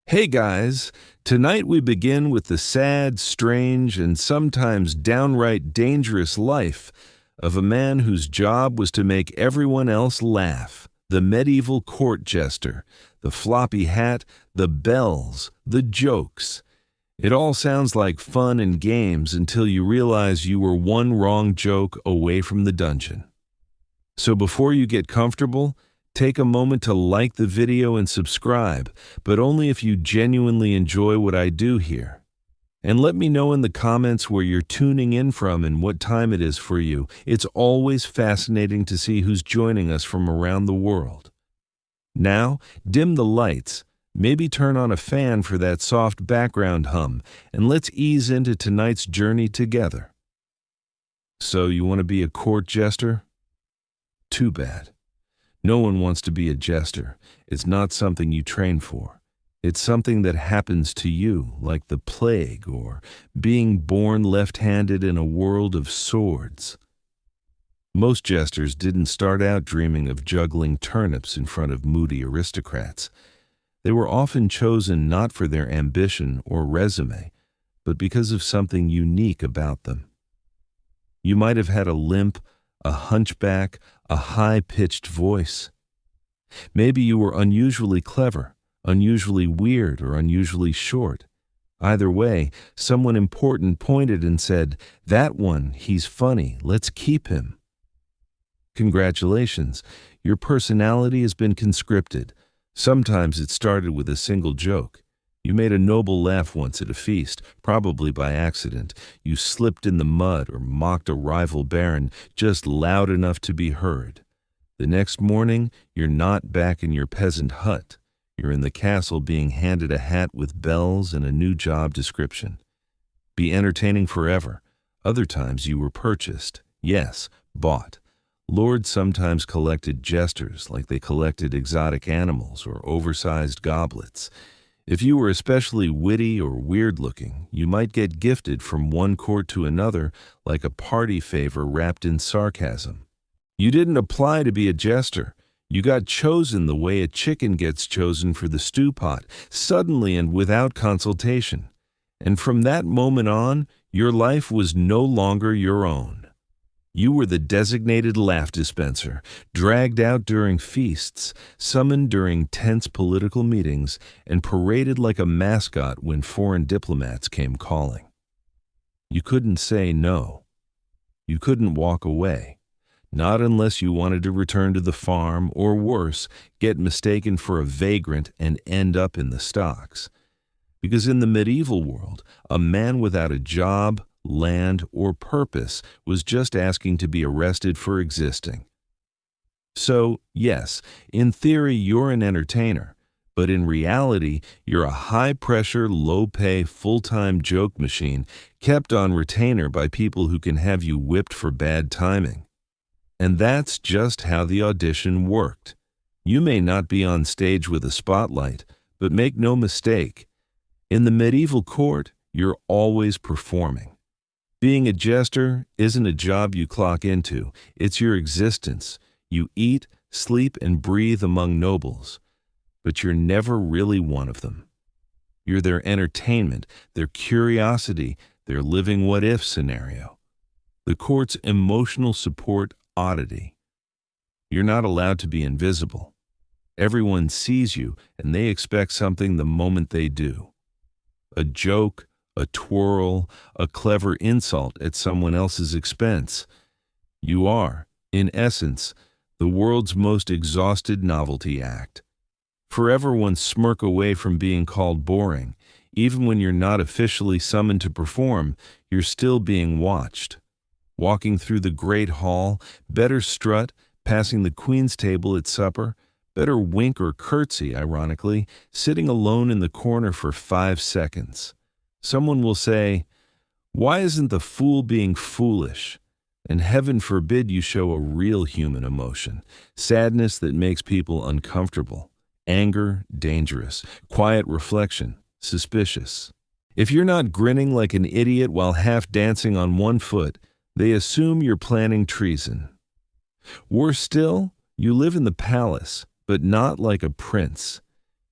Hey guys, tonight we begin with the sad, strange, and sometimes downright dangerous life of a man whose job was to make everyone else laugh. The medieval court jester, the floppy hat, the bells, the jokes. It all sounds like fun and games until you realize you were one wrong joke away from the dungeon. So before you get comfortable, take a moment to like the video and subscribe, but only if you genuinely enjoy what I do here. And let me know in the comments where you're tuning in from and what time it is for you. It's always fascinating to see who's joining us from around the world. Now, dim the lights, maybe turn on a fan for that soft background hum, and let's ease into tonight's journey together. So, you want to be a court jester? Too bad. No one wants to be a jester. It's not something you train for. It's something that happens to you, like the plague or being born left-handed in a world of swords. Most jesters didn't start out dreaming of juggling turnips in front of moody aristocrats. They were often chosen not for their ambition or resume, but because of something unique about them. You might have had a limp, a hunchback, a high-pitched voice. Maybe you were unusually clever, unusually weird, or unusually short. Either way, someone important pointed and said, "That one, he's funny, let's keep him." Congratulations, your personality has been conscripted. Sometimes it started with a single joke. You made a noble laugh once at a feast, probably by accident. You slipped in the mud or mocked a rival baron just loud enough to be heard. The next morning, you're not back in your peasant hut. You're in the castle being handed a hat with bells and a new job description. Be entertaining forever. Other times you were purchased. Yes, bought. Lords sometimes collected jesters like they collected exotic animals or oversized goblets. If you were especially witty or weird-looking, you might get gifted from one court to another like a party favor wrapped in sarcasm. You didn't apply to be a jester. You got chosen the way a chicken gets chosen for the stew pot, suddenly and without consultation. And from that moment on, your life was no longer your own. You were the designated laugh dispenser, dragged out during feasts, summoned during tense political meetings, and paraded like a mascot when foreign diplomats came calling. You couldn't say no. You couldn't walk away, not unless you wanted to return to the farm or worse, get mistaken for a vagrant and end up in the stocks. Because in the medieval world, a man without a job, land, or purpose was just asking to be arrested for existing. So, yes, in theory you're an entertainer, but in reality you're a high-pressure, low-pay, full-time joke machine kept on retainer by people who can have you whipped for bad timing. And that's just how the audition worked. You may not be on stage with a spotlight, but make no mistake, in the medieval court, you're always performing. Being a jester isn't a job you clock into, it's your existence. You eat, sleep, and breathe among nobles, but you're never really one of them. You're their entertainment, their curiosity, their living what-if scenario. The court's emotional support oddity. You're not allowed to be invisible. Everyone sees you, and they expect something the moment they do. A joke, a twirl, a clever insult at someone else's expense. You are, in essence, the world's most exhausted novelty act. Forever one smirk away from being called boring. Even when you're not officially summoned to perform, you're still being watched. Walking through the great hall, better strut, passing the queen's table at supper, better wink or curtsy, ironically, sitting alone in the corner for 5 seconds. Someone will say, "Why isn't the fool being foolish?" And heaven forbid you show a real human emotion, sadness that makes people uncomfortable, anger, dangerous, quiet reflection, suspicious. If you're not grinning like an idiot while half dancing on one foot, they assume you're planning treason. Worse still, you live in the palace, but not like a prince.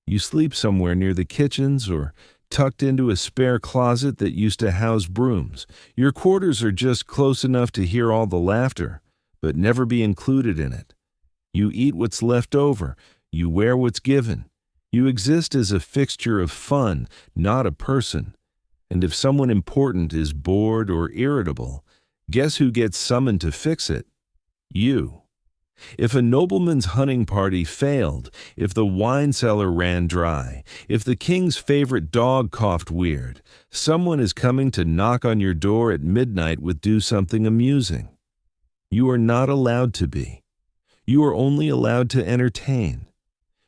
You sleep somewhere near the kitchens or tucked into a spare closet that used to house brooms. Your quarters are just close enough to hear all the laughter, but never be included in it. You eat what's left over. You wear what's given. You exist as a fixture of fun, not a person. And if someone important is bored or irritable, guess who gets summoned to fix it? You. If a nobleman's hunting party failed, if the wine cellar ran dry, if the king's favorite dog coughed weird, someone is coming to knock on your door at midnight with do something amusing. You are not allowed to be. You are only allowed to entertain,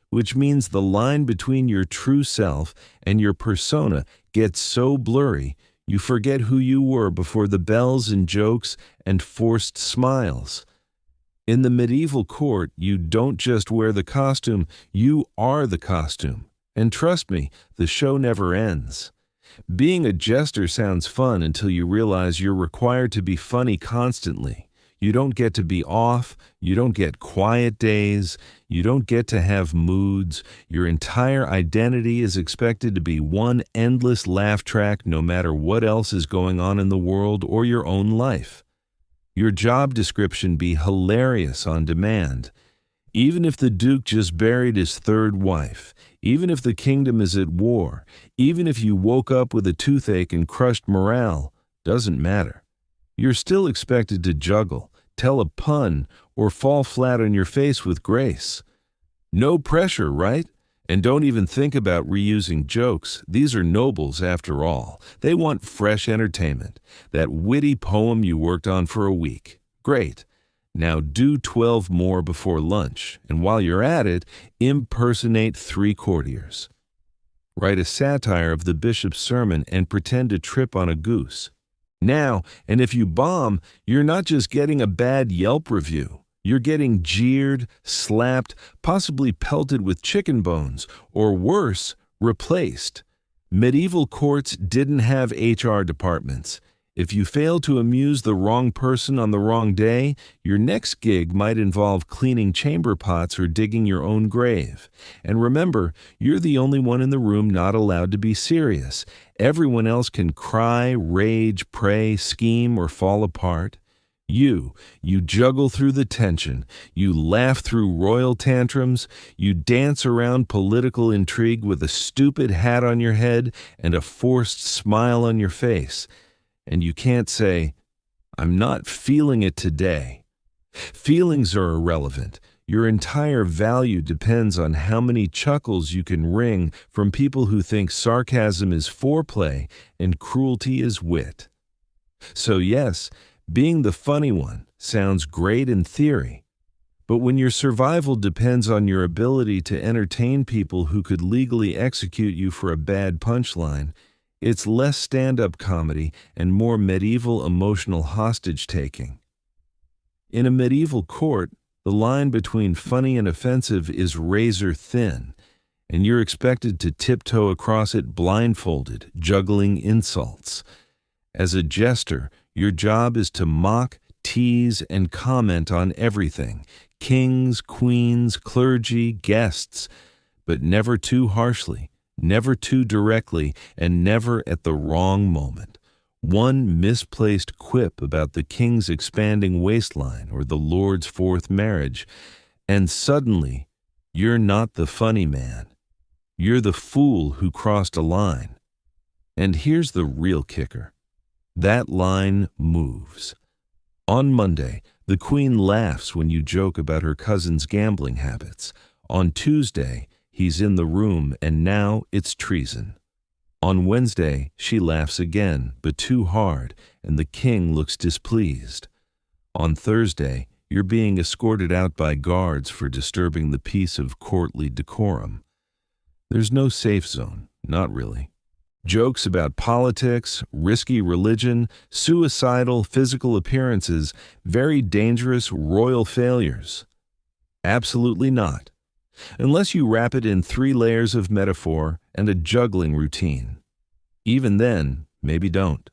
which means the line between your true self and your persona gets so blurry you forget who you were before the bells and jokes and forced smiles. In the medieval court, you don't just wear the costume, you are the costume. And trust me, the show never ends. Being a jester sounds fun until you realize you're required to be funny constantly. You don't get to be off, you don't get quiet days, you don't get to have moods. Your entire identity is expected to be one endless laugh track no matter what else is going on in the world or your own life. Your job description be hilarious on demand. Even if the Duke just buried his third wife, even if the kingdom is at war, even if you woke up with a toothache and crushed morale, doesn't matter. You're still expected to juggle, tell a pun, or fall flat on your face with grace. No pressure, right? And don't even think about reusing jokes. These are nobles, after all. They want fresh entertainment. That witty poem you worked on for a week. Great. Now do 12 more before lunch, and while you're at it, impersonate 3 courtiers. Write a satire of the bishop's sermon and pretend to trip on a goose. Now, and if you bomb, you're not just getting a bad Yelp review. You're getting jeered, slapped, possibly pelted with chicken bones, or worse, replaced. Medieval courts didn't have HR departments. If you fail to amuse the wrong person on the wrong day, your next gig might involve cleaning chamber pots or digging your own grave. And remember, you're the only one in the room not allowed to be serious. Everyone else can cry, rage, pray, scheme, or fall apart. You juggle through the tension, you laugh through royal tantrums, you dance around political intrigue with a stupid hat on your head and a forced smile on your face. And you can't say, "I'm not feeling it today." Feelings are irrelevant. Your entire value depends on how many chuckles you can wring from people who think sarcasm is foreplay and cruelty is wit. So yes, being the funny one sounds great in theory, but when your survival depends on your ability to entertain people who could legally execute you for a bad punchline, it's less stand-up comedy and more medieval emotional hostage-taking. In a medieval court, the line between funny and offensive is razor thin, and you're expected to tiptoe across it blindfolded, juggling insults. As a jester, your job is to mock, tease, and comment on everything: kings, queens, clergy, guests, but never too harshly, never too directly, and never at the wrong moment. One misplaced quip about the king's expanding waistline or the lord's fourth marriage, and suddenly you're not the funny man. You're the fool who crossed a line. And here's the real kicker. That line moves. On Monday, the Queen laughs when you joke about her cousin's gambling habits. On Tuesday, he's in the room and now it's treason. On Wednesday, she laughs again, but too hard, and the king looks displeased. On Thursday, you're being escorted out by guards for disturbing the peace of courtly decorum. There's no safe zone, not really. Jokes about politics, risky religion, suicidal physical appearances, very dangerous royal failures. Absolutely not. Unless you wrap it in 3 layers of metaphor and a juggling routine. Even then, maybe don't.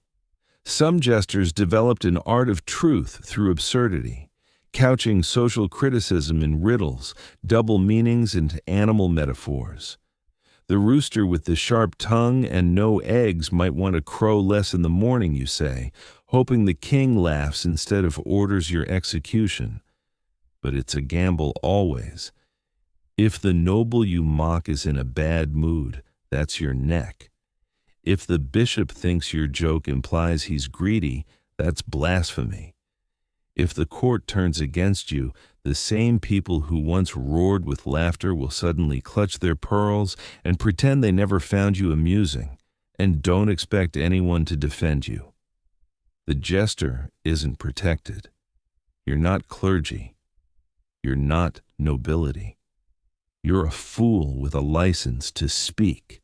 Some jesters developed an art of truth through absurdity, couching social criticism in riddles, double meanings, and animal metaphors. The rooster with the sharp tongue and no eggs might want to crow less in the morning, you say, hoping the king laughs instead of orders your execution. But it's a gamble always. If the noble you mock is in a bad mood, that's your neck. If the bishop thinks your joke implies he's greedy, that's blasphemy. If the court turns against you, the same people who once roared with laughter will suddenly clutch their pearls and pretend they never found you amusing, and don't expect anyone to defend you. The jester isn't protected. You're not clergy. You're not nobility. You're a fool with a license to speak,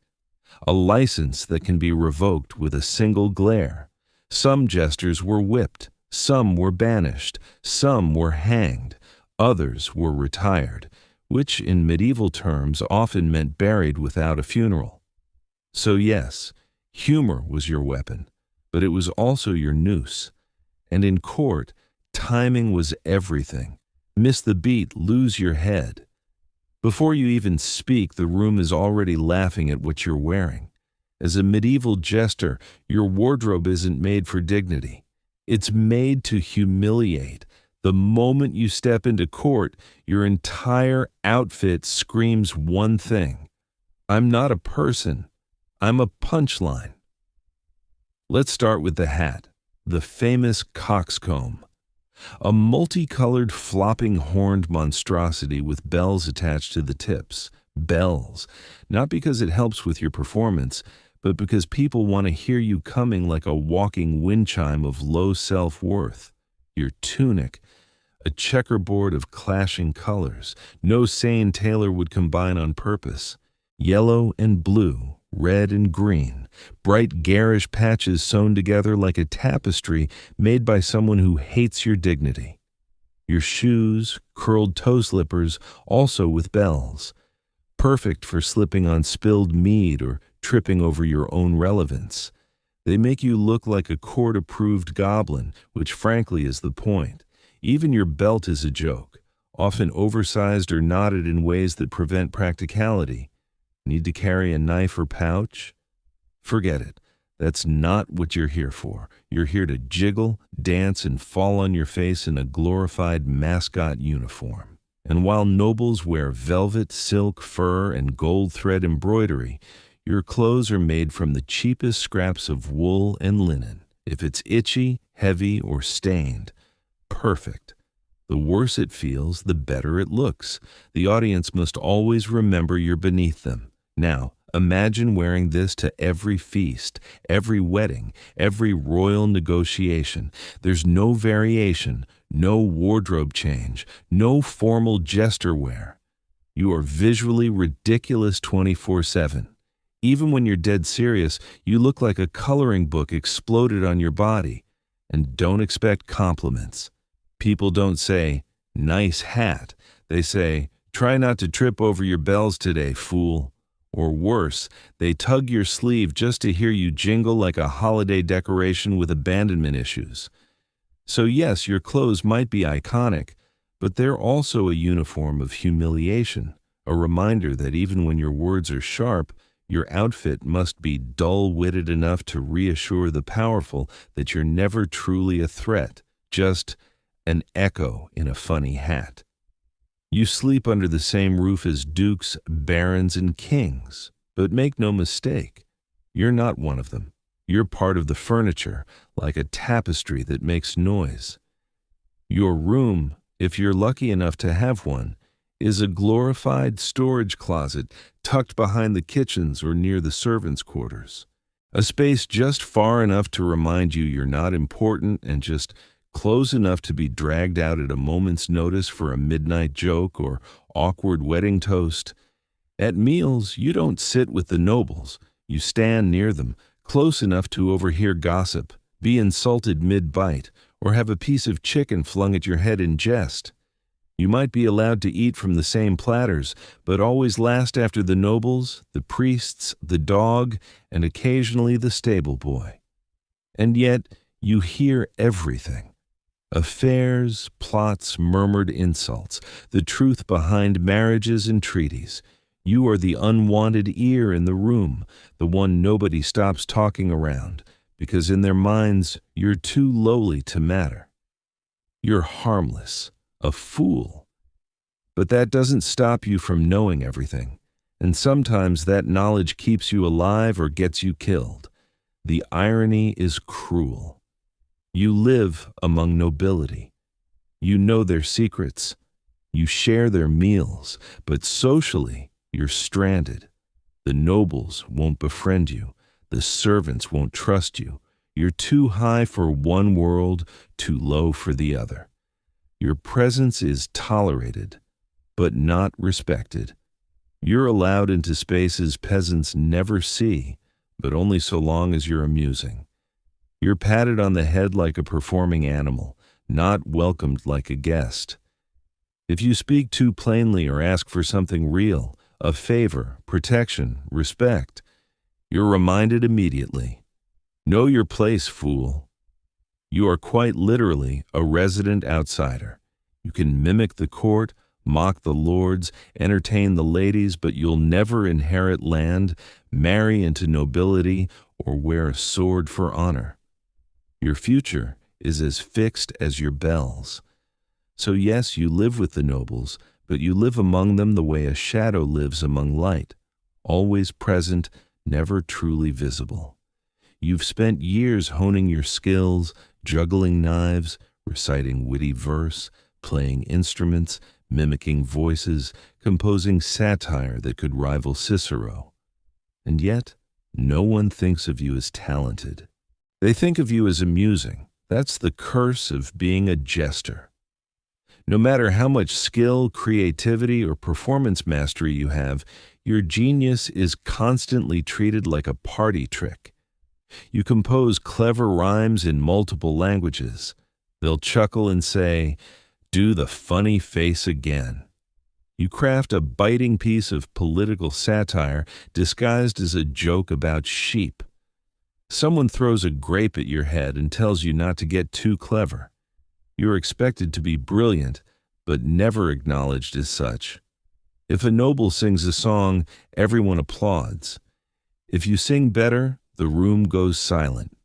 a license that can be revoked with a single glare. Some jesters were whipped, some were banished, some were hanged, others were retired, which in medieval terms often meant buried without a funeral. So yes, humor was your weapon, but it was also your noose. And in court, timing was everything. Miss the beat, lose your head. Before you even speak, the room is already laughing at what you're wearing. As a medieval jester, your wardrobe isn't made for dignity. It's made to humiliate. The moment you step into court, your entire outfit screams one thing: I'm not a person, I'm a punchline. Let's start with the hat, the famous coxcomb. A multicolored flopping horned monstrosity with bells attached to the tips. Bells, not because it helps with your performance, but because people want to hear you coming like a walking wind chime of low self-worth. Your tunic, a checkerboard of clashing colors, no sane tailor would combine on purpose. Yellow and blue, red and green, bright garish patches sewn together like a tapestry made by someone who hates your dignity. Your shoes, curled toe slippers, also with bells, perfect for slipping on spilled mead or tripping over your own relevance. They make you look like a court-approved goblin, which frankly is the point. Even your belt is a joke, often oversized or knotted in ways that prevent practicality. Need to carry a knife or pouch? Forget it. That's not what you're here for. You're here to jiggle, dance, and fall on your face in a glorified mascot uniform. And while nobles wear velvet, silk, fur, and gold thread embroidery, your clothes are made from the cheapest scraps of wool and linen. If it's itchy, heavy, or stained, perfect. The worse it feels, the better it looks. The audience must always remember you're beneath them. Now, imagine wearing this to every feast, every wedding, every royal negotiation. There's no variation, no wardrobe change, no formal jester wear. You are visually ridiculous 24/7. Even when you're dead serious, you look like a coloring book exploded on your body. And don't expect compliments. People don't say, "Nice hat." They say, "Try not to trip over your bells today, fool." Or worse, they tug your sleeve just to hear you jingle like a holiday decoration with abandonment issues. So yes, your clothes might be iconic, but they're also a uniform of humiliation, a reminder that even when your words are sharp, your outfit must be dull-witted enough to reassure the powerful that you're never truly a threat, just an echo in a funny hat. You sleep under the same roof as dukes, barons, and kings, but make no mistake, you're not one of them. You're part of the furniture, like a tapestry that makes noise. Your room, if you're lucky enough to have one, is a glorified storage closet tucked behind the kitchens or near the servants' quarters. A space just far enough to remind you you're not important and just close enough to be dragged out at a moment's notice for a midnight joke or awkward wedding toast. At meals, you don't sit with the nobles. You stand near them, close enough to overhear gossip, be insulted mid-bite, or have a piece of chicken flung at your head in jest. You might be allowed to eat from the same platters, but always last after the nobles, the priests, the dog, and occasionally the stable boy. And yet, you hear everything. Affairs, plots, murmured insults, the truth behind marriages and treaties. You are the unwanted ear in the room, the one nobody stops talking around, because in their minds you're too lowly to matter. You're harmless, a fool. But that doesn't stop you from knowing everything, and sometimes that knowledge keeps you alive or gets you killed. The irony is cruel. You live among nobility. You know their secrets. You share their meals, but socially you're stranded. The nobles won't befriend you. The servants won't trust you. You're too high for one world, too low for the other. Your presence is tolerated, but not respected. You're allowed into spaces peasants never see, but only so long as you're amusing. You're patted on the head like a performing animal, not welcomed like a guest. If you speak too plainly or ask for something real, a favor, protection, respect, you're reminded immediately. Know your place, fool. You are quite literally a resident outsider. You can mimic the court, mock the lords, entertain the ladies, but you'll never inherit land, marry into nobility, or wear a sword for honor. Your future is as fixed as your bells. So yes, you live with the nobles, but you live among them the way a shadow lives among light, always present, never truly visible. You've spent years honing your skills, juggling knives, reciting witty verse, playing instruments, mimicking voices, composing satire that could rival Cicero. And yet, no one thinks of you as talented. They think of you as amusing. That's the curse of being a jester. No matter how much skill, creativity, or performance mastery you have, your genius is constantly treated like a party trick. You compose clever rhymes in multiple languages. They'll chuckle and say, "Do the funny face again." You craft a biting piece of political satire disguised as a joke about sheep. Someone throws a grape at your head and tells you not to get too clever. You're expected to be brilliant, but never acknowledged as such. If a noble sings a song, everyone applauds. If you sing better, the room goes silent.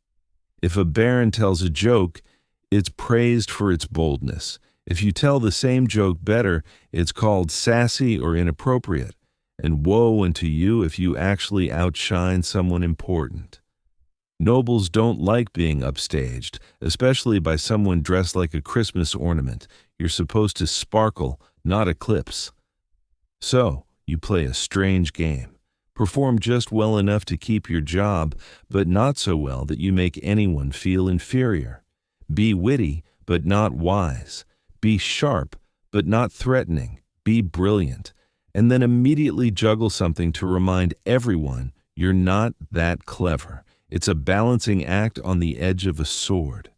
If a baron tells a joke, it's praised for its boldness. If you tell the same joke better, it's called sassy or inappropriate. And woe unto you if you actually outshine someone important. Nobles don't like being upstaged, especially by someone dressed like a Christmas ornament. You're supposed to sparkle, not eclipse. So, you play a strange game. Perform just well enough to keep your job, but not so well that you make anyone feel inferior. Be witty, but not wise. Be sharp, but not threatening. Be brilliant. And then immediately juggle something to remind everyone you're not that clever. It's a balancing act on the edge of a sword.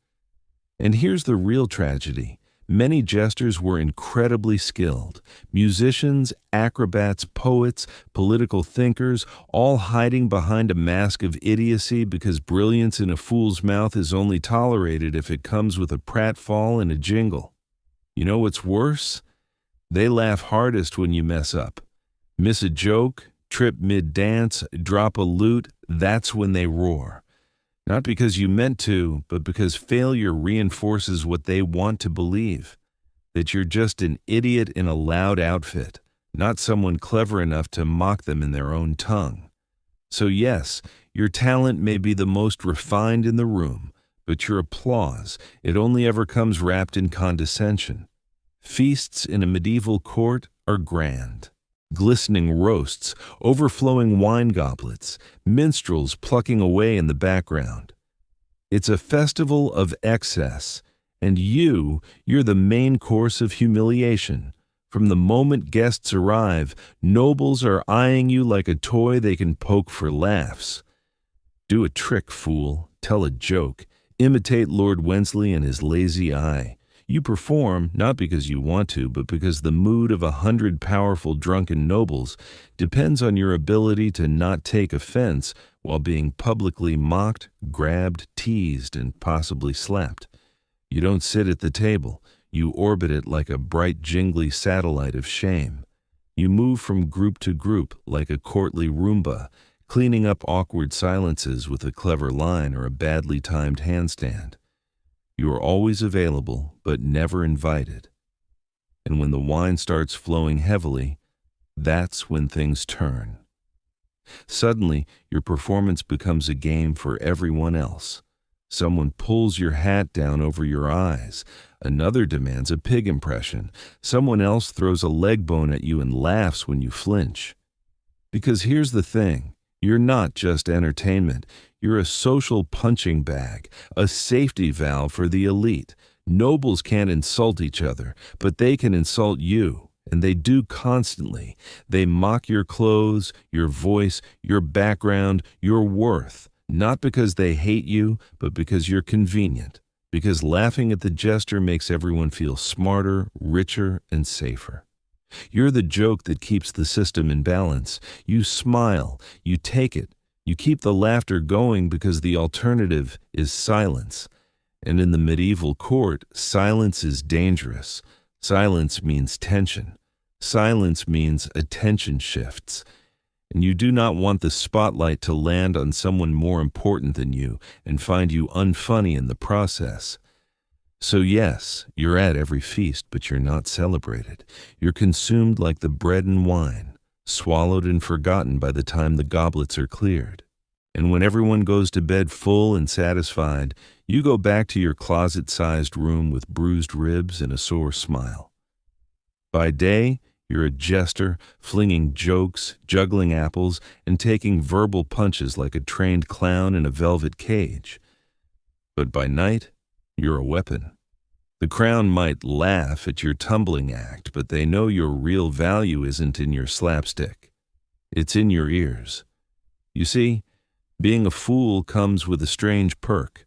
And here's the real tragedy. Many jesters were incredibly skilled. Musicians, acrobats, poets, political thinkers, all hiding behind a mask of idiocy because brilliance in a fool's mouth is only tolerated if it comes with a pratfall and a jingle. You know what's worse? They laugh hardest when you mess up. Miss a joke, trip mid-dance, drop a lute, that's when they roar. Not because you meant to, but because failure reinforces what they want to believe. That you're just an idiot in a loud outfit, not someone clever enough to mock them in their own tongue. So yes, your talent may be the most refined in the room, but your applause, it only ever comes wrapped in condescension. Feasts in a medieval court are grand. Glistening roasts, overflowing wine goblets, minstrels plucking away in the background. It's a festival of excess, and you're the main course of humiliation. From the moment guests arrive, nobles are eyeing you like a toy they can poke for laughs. Do a trick, fool. Tell a joke. Imitate Lord Wensley and his lazy eye. You perform, not because you want to, but because the mood of 100 powerful drunken nobles depends on your ability to not take offense while being publicly mocked, grabbed, teased, and possibly slapped. You don't sit at the table. You orbit it like a bright, jingly satellite of shame. You move from group to group like a courtly Roomba, cleaning up awkward silences with a clever line or a badly timed handstand. You are always available, but never invited. And when the wine starts flowing heavily, that's when things turn. Suddenly, your performance becomes a game for everyone else. Someone pulls your hat down over your eyes. Another demands a pig impression. Someone else throws a leg bone at you and laughs when you flinch. Because here's the thing, you're not just entertainment. You're a social punching bag, a safety valve for the elite. Nobles can't insult each other, but they can insult you. And they do constantly. They mock your clothes, your voice, your background, your worth, not because they hate you, but because you're convenient. Because laughing at the jester makes everyone feel smarter, richer, and safer. You're the joke that keeps the system in balance. You smile, you take it, you keep the laughter going because the alternative is silence. And in the medieval court, silence is dangerous. Silence means tension. Silence means attention shifts. And you do not want the spotlight to land on someone more important than you and find you unfunny in the process. So yes, you're at every feast, but you're not celebrated. You're consumed like the bread and wine, swallowed and forgotten by the time the goblets are cleared. And when everyone goes to bed full and satisfied, you go back to your closet-sized room with bruised ribs and a sore smile. By day, you're a jester, flinging jokes, juggling apples, and taking verbal punches like a trained clown in a velvet cage. But by night, you're a weapon. The crown might laugh at your tumbling act, but they know your real value isn't in your slapstick. It's in your ears. You see, being a fool comes with a strange perk.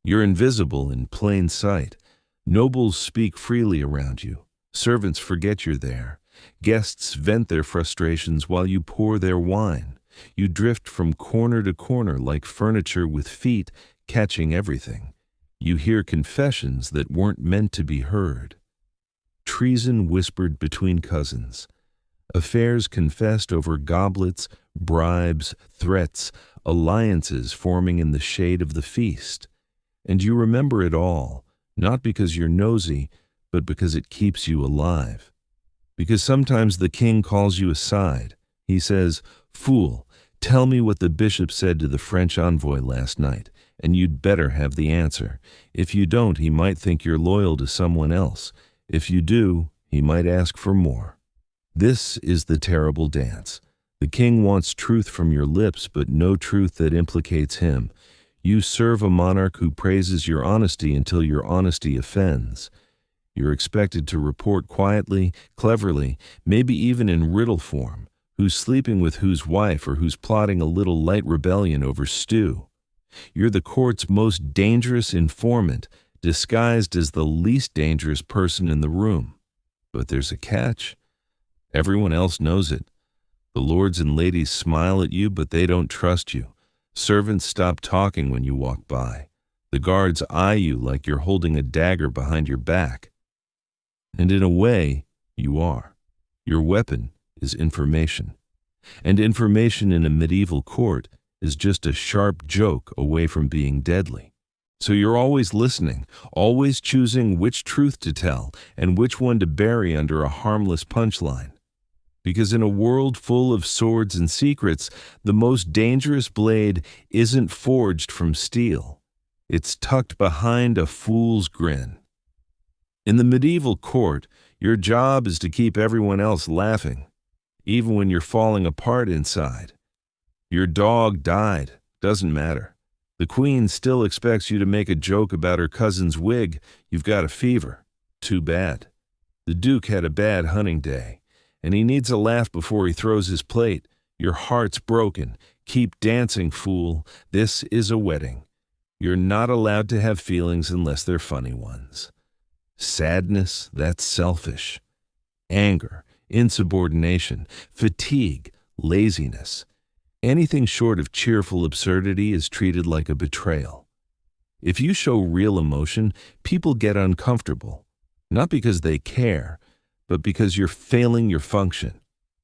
You're invisible in plain sight. Nobles speak freely around you. Servants forget you're there. Guests vent their frustrations while you pour their wine. You drift from corner to corner like furniture with feet catching everything. You hear confessions that weren't meant to be heard. Treason whispered between cousins. Affairs confessed over goblets, bribes, threats, alliances forming in the shade of the feast. And you remember it all, not because you're nosy, but because it keeps you alive. Because sometimes the king calls you aside. He says, "Fool, tell me what the bishop said to the French envoy last night, and you'd better have the answer. If you don't, he might think you're loyal to someone else. If you do, he might ask for more." This is the terrible dance. The king wants truth from your lips, but no truth that implicates him. You serve a monarch who praises your honesty until your honesty offends. You're expected to report quietly, cleverly, maybe even in riddle form, who's sleeping with whose wife or who's plotting a little light rebellion over stew. You're the court's most dangerous informant, disguised as the least dangerous person in the room. But there's a catch. Everyone else knows it. The lords and ladies smile at you, but they don't trust you. Servants stop talking when you walk by. The guards eye you like you're holding a dagger behind your back. And in a way, you are. Your weapon is information. And information in a medieval court is just a sharp joke away from being deadly. So you're always listening, always choosing which truth to tell and which one to bury under a harmless punchline. Because in a world full of swords and secrets, the most dangerous blade isn't forged from steel. It's tucked behind a fool's grin. In the medieval court, your job is to keep everyone else laughing, even when you're falling apart inside. Your dog died, doesn't matter. The queen still expects you to make a joke about her cousin's wig. You've got a fever. Too bad. The duke had a bad hunting day, and he needs a laugh before he throws his plate. Your heart's broken. Keep dancing, fool. This is a wedding. You're not allowed to have feelings unless they're funny ones. Sadness, that's selfish. Anger, insubordination, fatigue, laziness. Anything short of cheerful absurdity is treated like a betrayal. If you show real emotion, people get uncomfortable, not because they care, but because you're failing your function.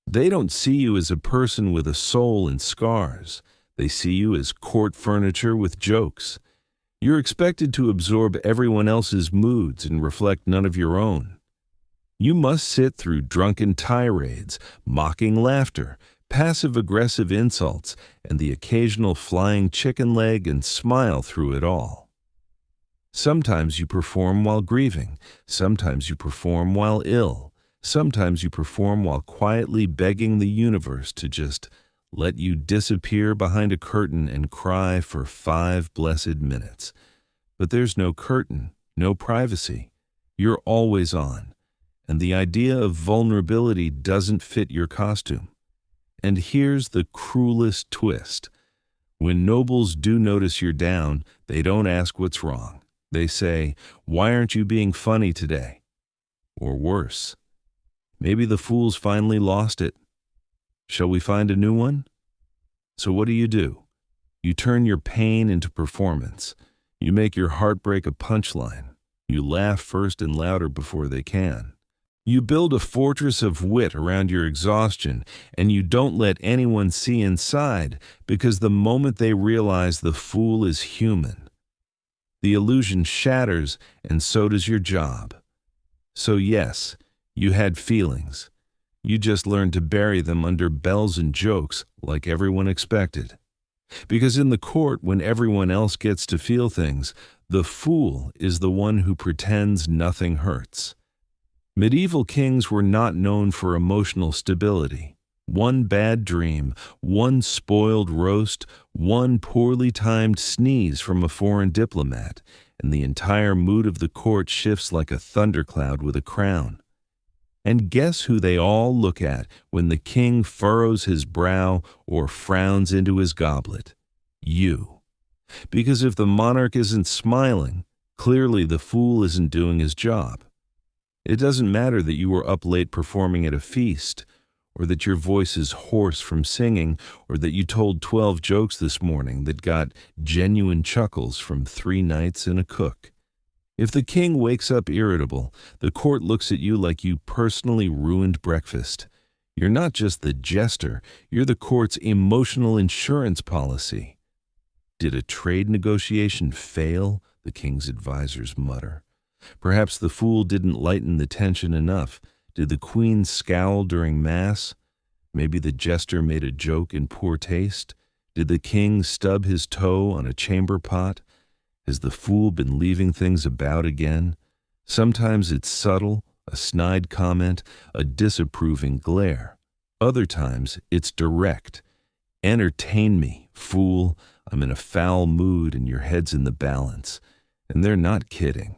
They don't see you as a person with a soul and scars. They see you as court furniture with jokes. You're expected to absorb everyone else's moods and reflect none of your own. You must sit through drunken tirades, mocking laughter, passive-aggressive insults, and the occasional flying chicken leg and smile through it all. Sometimes you perform while grieving. Sometimes you perform while ill. Sometimes you perform while quietly begging the universe to just let you disappear behind a curtain and cry for 5 blessed minutes. But there's no curtain, no privacy. You're always on, and the idea of vulnerability doesn't fit your costume. And here's the cruelest twist. When nobles do notice you're down, they don't ask what's wrong. They say, "Why aren't you being funny today?" Or worse, "Maybe the fool's finally lost it. Shall we find a new one?" So what do? You turn your pain into performance. You make your heartbreak a punchline. You laugh first and louder before they can. You build a fortress of wit around your exhaustion, and you don't let anyone see inside, because the moment they realize the fool is human, the illusion shatters, and so does your job. So yes, you had feelings. You just learned to bury them under bells and jokes like everyone expected. Because in the court, when everyone else gets to feel things, the fool is the one who pretends nothing hurts. Medieval kings were not known for emotional stability. One bad dream, one spoiled roast, one poorly timed sneeze from a foreign diplomat, and the entire mood of the court shifts like a thundercloud with a crown. And guess who they all look at when the king furrows his brow or frowns into his goblet? You. Because if the monarch isn't smiling, clearly the fool isn't doing his job. It doesn't matter that you were up late performing at a feast, or that your voice is hoarse from singing, or that you told 12 jokes this morning that got genuine chuckles from 3 nights and a cook. If the king wakes up irritable, the court looks at you like you personally ruined breakfast. You're not just the jester, you're the court's emotional insurance policy. Did a trade negotiation fail? The king's advisors mutter. Perhaps the fool didn't lighten the tension enough. Did the queen scowl during mass? Maybe the jester made a joke in poor taste? Did the king stub his toe on a chamber pot? Has the fool been leaving things about again? Sometimes it's subtle, a snide comment, a disapproving glare. Other times it's direct. "Entertain me, fool. I'm in a foul mood and your head's in the balance." And they're not kidding.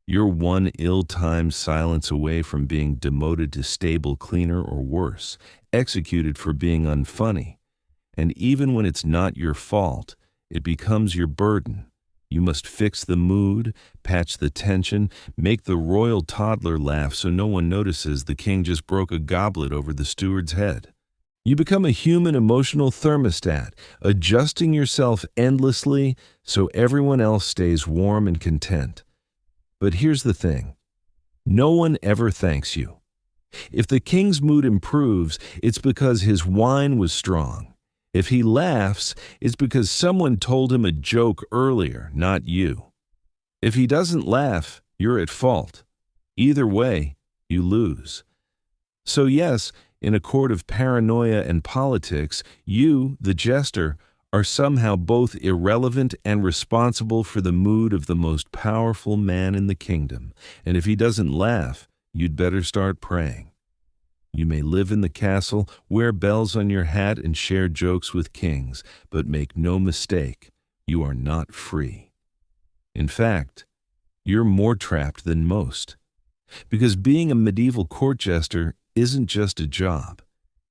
You're one ill-timed silence away from being demoted to stable cleaner or worse, executed for being unfunny. And even when it's not your fault, it becomes your burden. You must fix the mood, patch the tension, make the royal toddler laugh so no one notices the king just broke a goblet over the steward's head. You become a human emotional thermostat, adjusting yourself endlessly so everyone else stays warm and content. But here's the thing. No one ever thanks you. If the king's mood improves, it's because his wine was strong. If he laughs, it's because someone told him a joke earlier, not you. If he doesn't laugh, you're at fault. Either way, you lose. So yes, in a court of paranoia and politics, you, the jester, are somehow both irrelevant and responsible for the mood of the most powerful man in the kingdom. And if he doesn't laugh, you'd better start praying. You may live in the castle, wear bells on your hat, and share jokes with kings, but make no mistake, you are not free. In fact, you're more trapped than most. Because being a medieval court jester isn't just a job.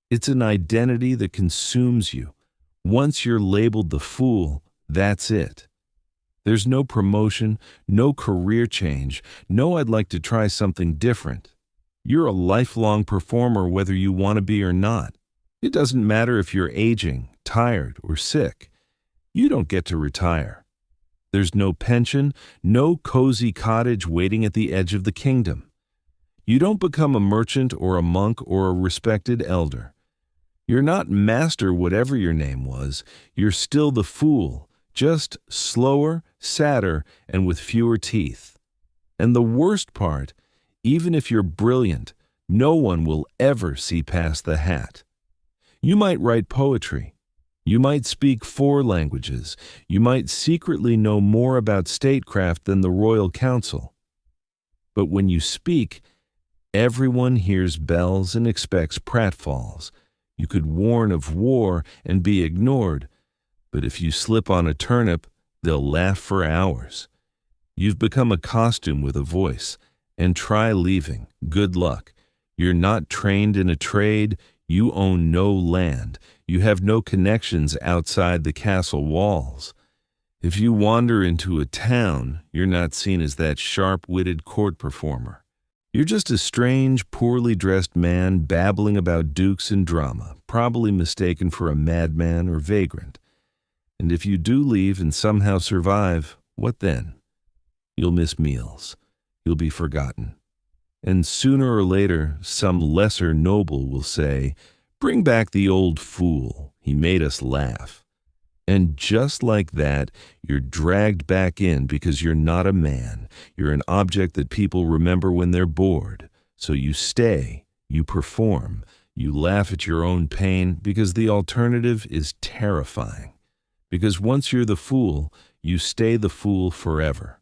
It's an identity that consumes you. Once you're labeled the fool, that's it. There's no promotion, no career change, no "I'd like to try something different." You're a lifelong performer whether you want to be or not. It doesn't matter if you're aging, tired, or sick. You don't get to retire. There's no pension, no cozy cottage waiting at the edge of the kingdom. You don't become a merchant or a monk or a respected elder. You're not master whatever your name was. You're still the fool, just slower, sadder, and with fewer teeth. And the worst part, even if you're brilliant, no one will ever see past the hat. You might write poetry. You might speak 4 languages. You might secretly know more about statecraft than the royal council. But when you speak, everyone hears bells and expects pratfalls. You could warn of war and be ignored, but if you slip on a turnip, they'll laugh for hours. You've become a costume with a voice, and try leaving. Good luck. You're not trained in a trade. You own no land. You have no connections outside the castle walls. If you wander into a town, you're not seen as that sharp-witted court performer. You're just a strange, poorly dressed man babbling about dukes and drama, probably mistaken for a madman or vagrant. And if you do leave and somehow survive, what then? You'll miss meals. You'll be forgotten. And sooner or later, some lesser noble will say, "Bring back the old fool. He made us laugh." And just like that, you're dragged back in because you're not a man. You're an object that people remember when they're bored. So you stay, you perform, you laugh at your own pain because the alternative is terrifying. Because once you're the fool, you stay the fool forever.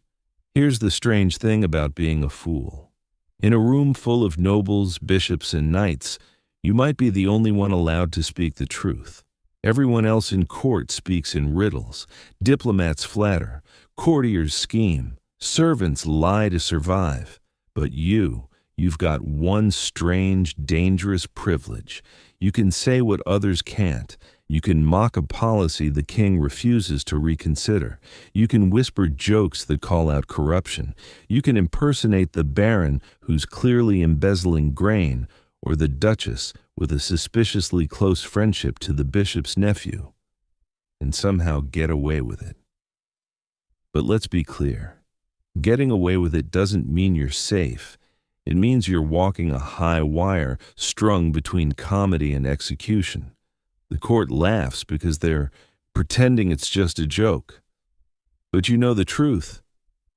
Here's the strange thing about being a fool. In a room full of nobles, bishops, and knights, you might be the only one allowed to speak the truth. Everyone else in court speaks in riddles. Diplomats flatter. Courtiers scheme. Servants lie to survive. But you've got one strange, dangerous privilege. You can say what others can't. You can mock a policy the king refuses to reconsider. You can whisper jokes that call out corruption. You can impersonate the baron who's clearly embezzling grain, or the duchess with a suspiciously close friendship to the bishop's nephew, and somehow get away with it. But let's be clear. Getting away with it doesn't mean you're safe. It means you're walking a high wire strung between comedy and execution. The court laughs because they're pretending it's just a joke. But you know the truth.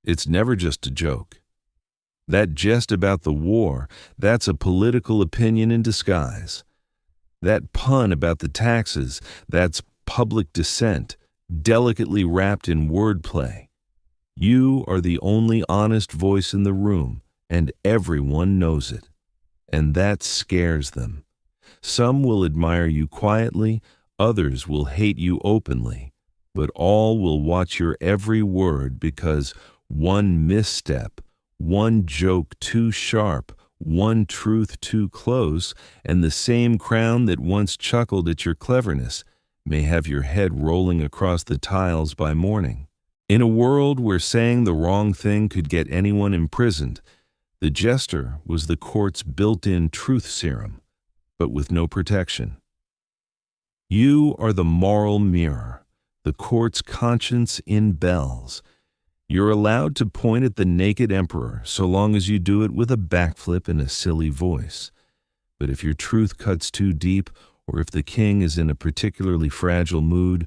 It's never just a joke. That jest about the war, that's a political opinion in disguise. That pun about the taxes, that's public dissent, delicately wrapped in wordplay. You are the only honest voice in the room, and everyone knows it. And that scares them. Some will admire you quietly, others will hate you openly, but all will watch your every word because one misstep, one joke too sharp, one truth too close, and the same crown that once chuckled at your cleverness may have your head rolling across the tiles by morning. In a world where saying the wrong thing could get anyone imprisoned, the jester was the court's built-in truth serum, but with no protection. You are the moral mirror, the court's conscience in bells. You're allowed to point at the naked emperor so long as you do it with a backflip and a silly voice. But if your truth cuts too deep, or if the king is in a particularly fragile mood,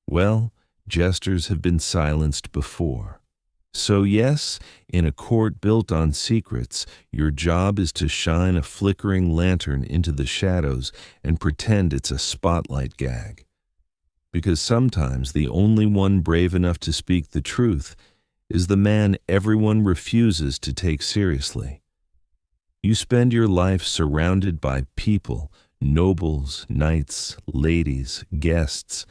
well, jesters have been silenced before. So yes, in a court built on secrets, your job is to shine a flickering lantern into the shadows and pretend it's a spotlight gag. Because sometimes the only one brave enough to speak the truth is the man everyone refuses to take seriously. You spend your life surrounded by people, nobles, knights, ladies, guests.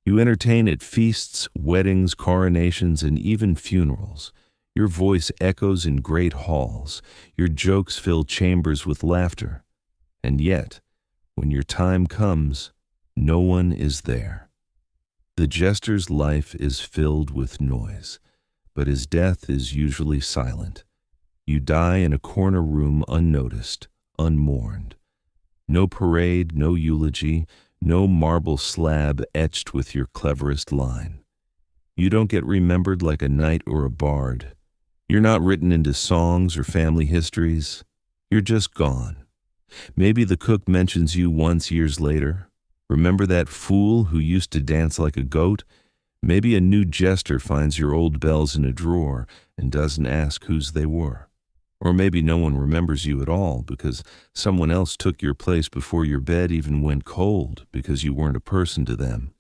You entertain at feasts, weddings, coronations, and even funerals. Your voice echoes in great halls. Your jokes fill chambers with laughter. And yet, when your time comes, no one is there. The jester's life is filled with noise, but his death is usually silent. You die in a corner room unnoticed, unmourned. No parade, no eulogy, no marble slab etched with your cleverest line. You don't get remembered like a knight or a bard. You're not written into songs or family histories. You're just gone. Maybe the cook mentions you once years later. Remember that fool who used to dance like a goat? Maybe a new jester finds your old bells in a drawer and doesn't ask whose they were. Or maybe no one remembers you at all because someone else took your place before your bed even went cold because you weren't a person to them.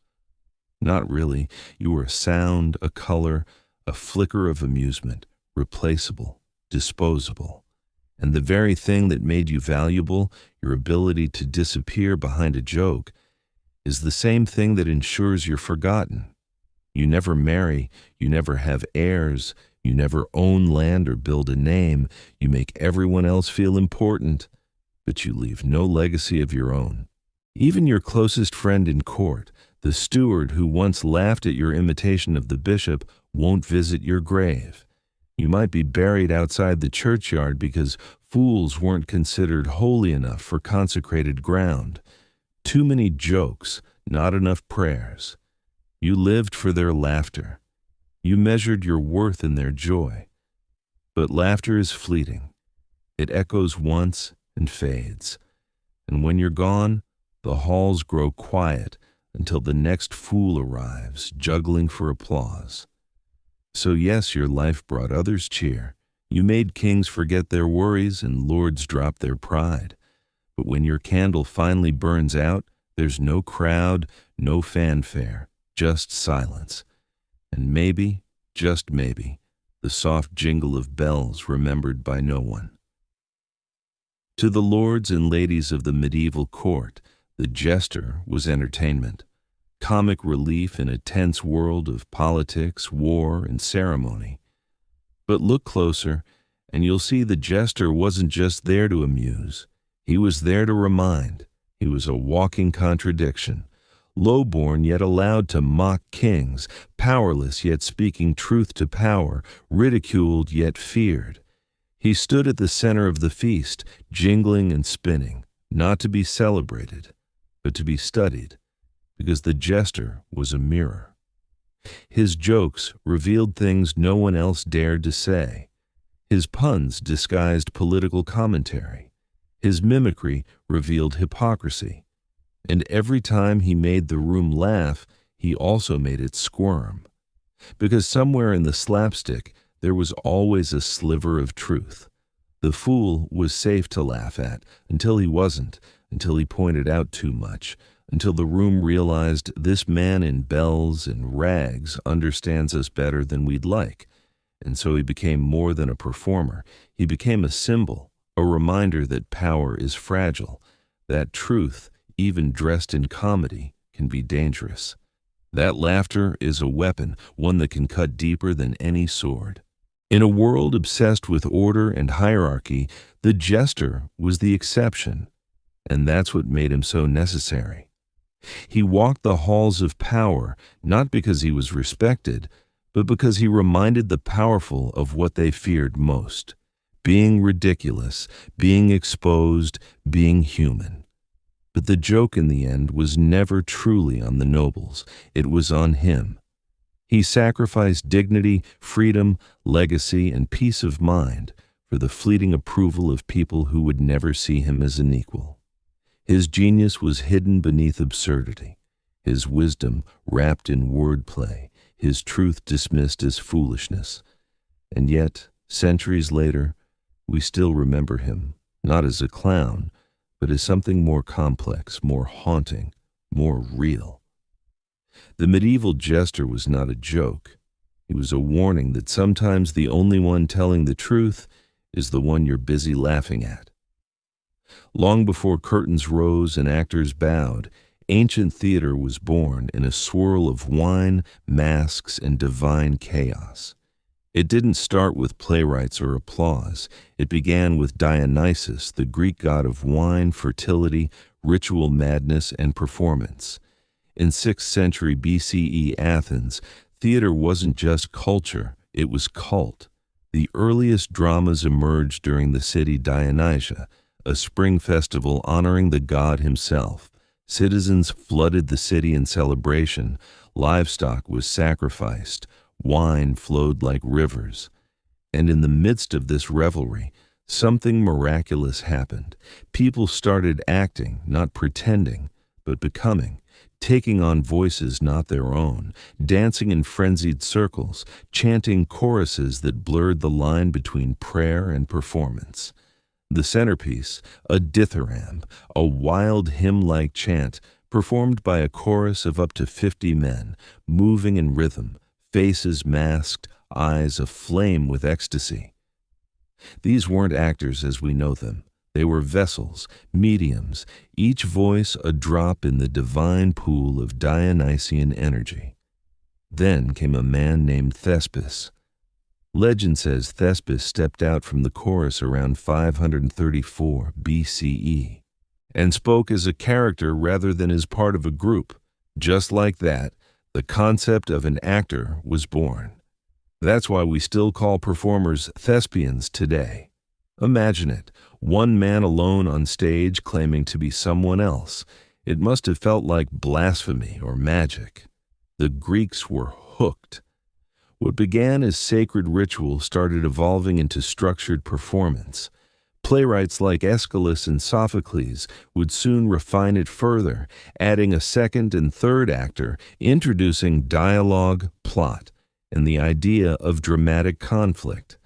Not really. You were a sound, a color, a flicker of amusement, replaceable, disposable. And the very thing that made you valuable, your ability to disappear behind a joke, is the same thing that ensures you're forgotten. You never marry, you never have heirs, you never own land or build a name, you make everyone else feel important, but you leave no legacy of your own. Even your closest friend in court, the steward who once laughed at your imitation of the bishop, won't visit your grave. You might be buried outside the churchyard because fools weren't considered holy enough for consecrated ground. Too many jokes, not enough prayers. You lived for their laughter. You measured your worth in their joy. But laughter is fleeting. It echoes once and fades. And when you're gone, the halls grow quiet until the next fool arrives, juggling for applause. So yes, your life brought others cheer. You made kings forget their worries and lords drop their pride. But when your candle finally burns out, there's no crowd, no fanfare, just silence. And maybe, just maybe, the soft jingle of bells remembered by no one. To the lords and ladies of the medieval court, the jester was entertainment, comic relief in a tense world of politics, war, and ceremony. But look closer, and you'll see the jester wasn't just there to amuse. He was there to remind. He was a walking contradiction, low-born yet allowed to mock kings, powerless yet speaking truth to power, ridiculed yet feared. He stood at the center of the feast, jingling and spinning, not to be celebrated, but to be studied, because the jester was a mirror. His jokes revealed things no one else dared to say. His puns disguised political commentary. His mimicry revealed hypocrisy. And every time he made the room laugh, he also made it squirm. Because somewhere in the slapstick, there was always a sliver of truth. The fool was safe to laugh at, until he wasn't, until he pointed out too much, until the room realized this man in bells and rags understands us better than we'd like. And so he became more than a performer. He became a symbol, a reminder that power is fragile, that truth, even dressed in comedy, can be dangerous. That laughter is a weapon, one that can cut deeper than any sword. In a world obsessed with order and hierarchy, the jester was the exception, and that's what made him so necessary. He walked the halls of power, not because he was respected, but because he reminded the powerful of what they feared most: being ridiculous, being exposed, being human. But the joke in the end was never truly on the nobles. It was on him. He sacrificed dignity, freedom, legacy, and peace of mind for the fleeting approval of people who would never see him as an equal. His genius was hidden beneath absurdity, his wisdom wrapped in wordplay, his truth dismissed as foolishness. And yet, centuries later, we still remember him, not as a clown, but as something more complex, more haunting, more real. The medieval jester was not a joke. He was a warning that sometimes the only one telling the truth is the one you're busy laughing at. Long before curtains rose and actors bowed, ancient theater was born in a swirl of wine, masks, and divine chaos. It didn't start with playwrights or applause. It began with Dionysus, the Greek god of wine, fertility, ritual madness, and performance. In 6th century BCE Athens, theater wasn't just culture, it was cult. The earliest dramas emerged during the city Dionysia, a spring festival honoring the god himself. Citizens flooded the city in celebration, livestock was sacrificed, wine flowed like rivers. And in the midst of this revelry, Something miraculous happened. People started acting, not pretending, but becoming, taking on voices not their own, dancing in frenzied circles, chanting choruses that blurred the line between prayer and performance. The centerpiece, a dithyramb, a wild hymn-like chant, performed by a chorus of up to 50 men, moving in rhythm, faces masked, eyes aflame with ecstasy. These weren't actors as we know them. They were vessels, mediums, each voice a drop in the divine pool of Dionysian energy. Then came a man named Thespis. Legend says Thespis stepped out from the chorus around 534 BCE and spoke as a character rather than as part of a group. Just like that, the concept of an actor was born. That's why we still call performers thespians today. Imagine it, one man alone on stage claiming to be someone else. It must have felt like blasphemy or magic. The Greeks were hooked. What began as sacred ritual started evolving into structured performance. Playwrights like Aeschylus and Sophocles would soon refine it further, adding a second and third actor, introducing dialogue, plot, and the idea of dramatic conflict.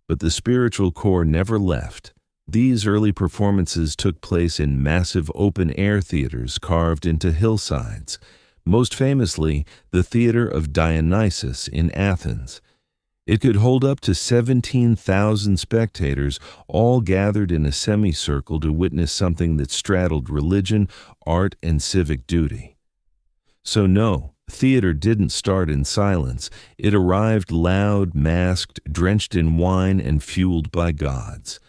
But the spiritual core never left. These early performances took place in massive open-air theaters carved into hillsides, most famously the Theater of Dionysus in Athens. It could hold up to 17,000 spectators, all gathered in a semicircle to witness something that straddled religion, art, and civic duty. So no, theater didn't start in silence. It arrived loud, masked, drenched in wine, and fueled by gods.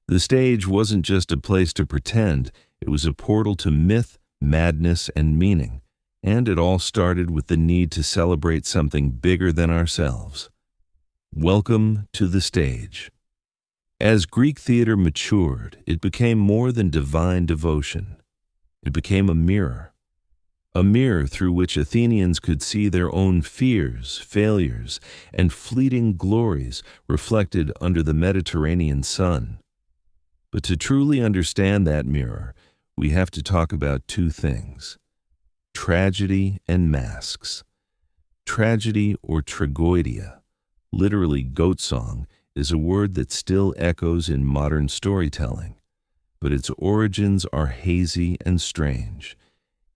The stage wasn't just a place to pretend, it was a portal to myth, madness, and meaning. And it all started with the need to celebrate something bigger than ourselves. Welcome to the stage. As Greek theater matured, it became more than divine devotion. It became a mirror through which Athenians could see their own fears, failures, and fleeting glories reflected under the Mediterranean sun. But to truly understand that mirror, we have to talk about two things: tragedy and masks. Tragedy, or tragoidia, literally goat song, is a word that still echoes in modern storytelling, but its origins are hazy and strange.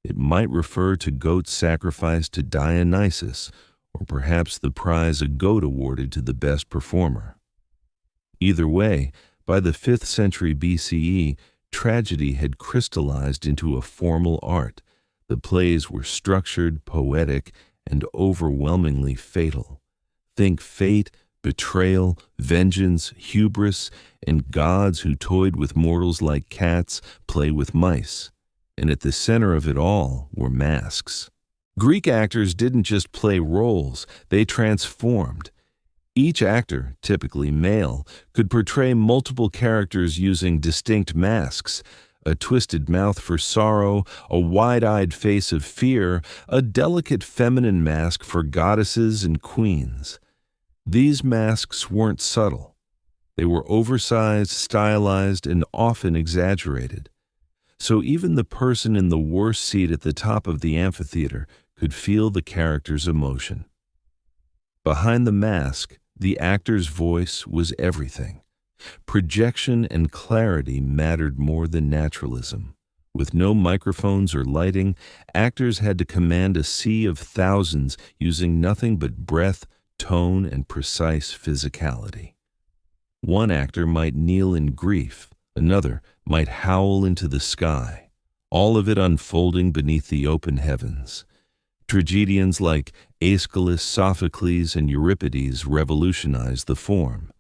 It might refer to goats sacrificed to Dionysus, or perhaps the prize a goat awarded to the best performer. Either way, by the 5th century BCE, tragedy had crystallized into a formal art. The plays were structured, poetic, and overwhelmingly fatal. Think fate, betrayal, vengeance, hubris, and gods who toyed with mortals like cats play with mice. And at the center of it all were masks. Greek actors didn't just play roles, they transformed. Each actor, typically male, could portray multiple characters using distinct masks: a twisted mouth for sorrow, a wide-eyed face of fear, a delicate feminine mask for goddesses and queens. These masks weren't subtle. They were oversized, stylized, and often exaggerated. So even the person in the worst seat at the top of the amphitheater could feel the character's emotion. Behind the mask, the actor's voice was everything. Projection and clarity mattered more than naturalism. With no microphones or lighting, actors had to command a sea of thousands using nothing but breath, tone, and precise physicality. One actor might kneel in grief, another might howl into the sky, all of it unfolding beneath the open heavens. Tragedians like Aeschylus, Sophocles, and Euripides revolutionized the form.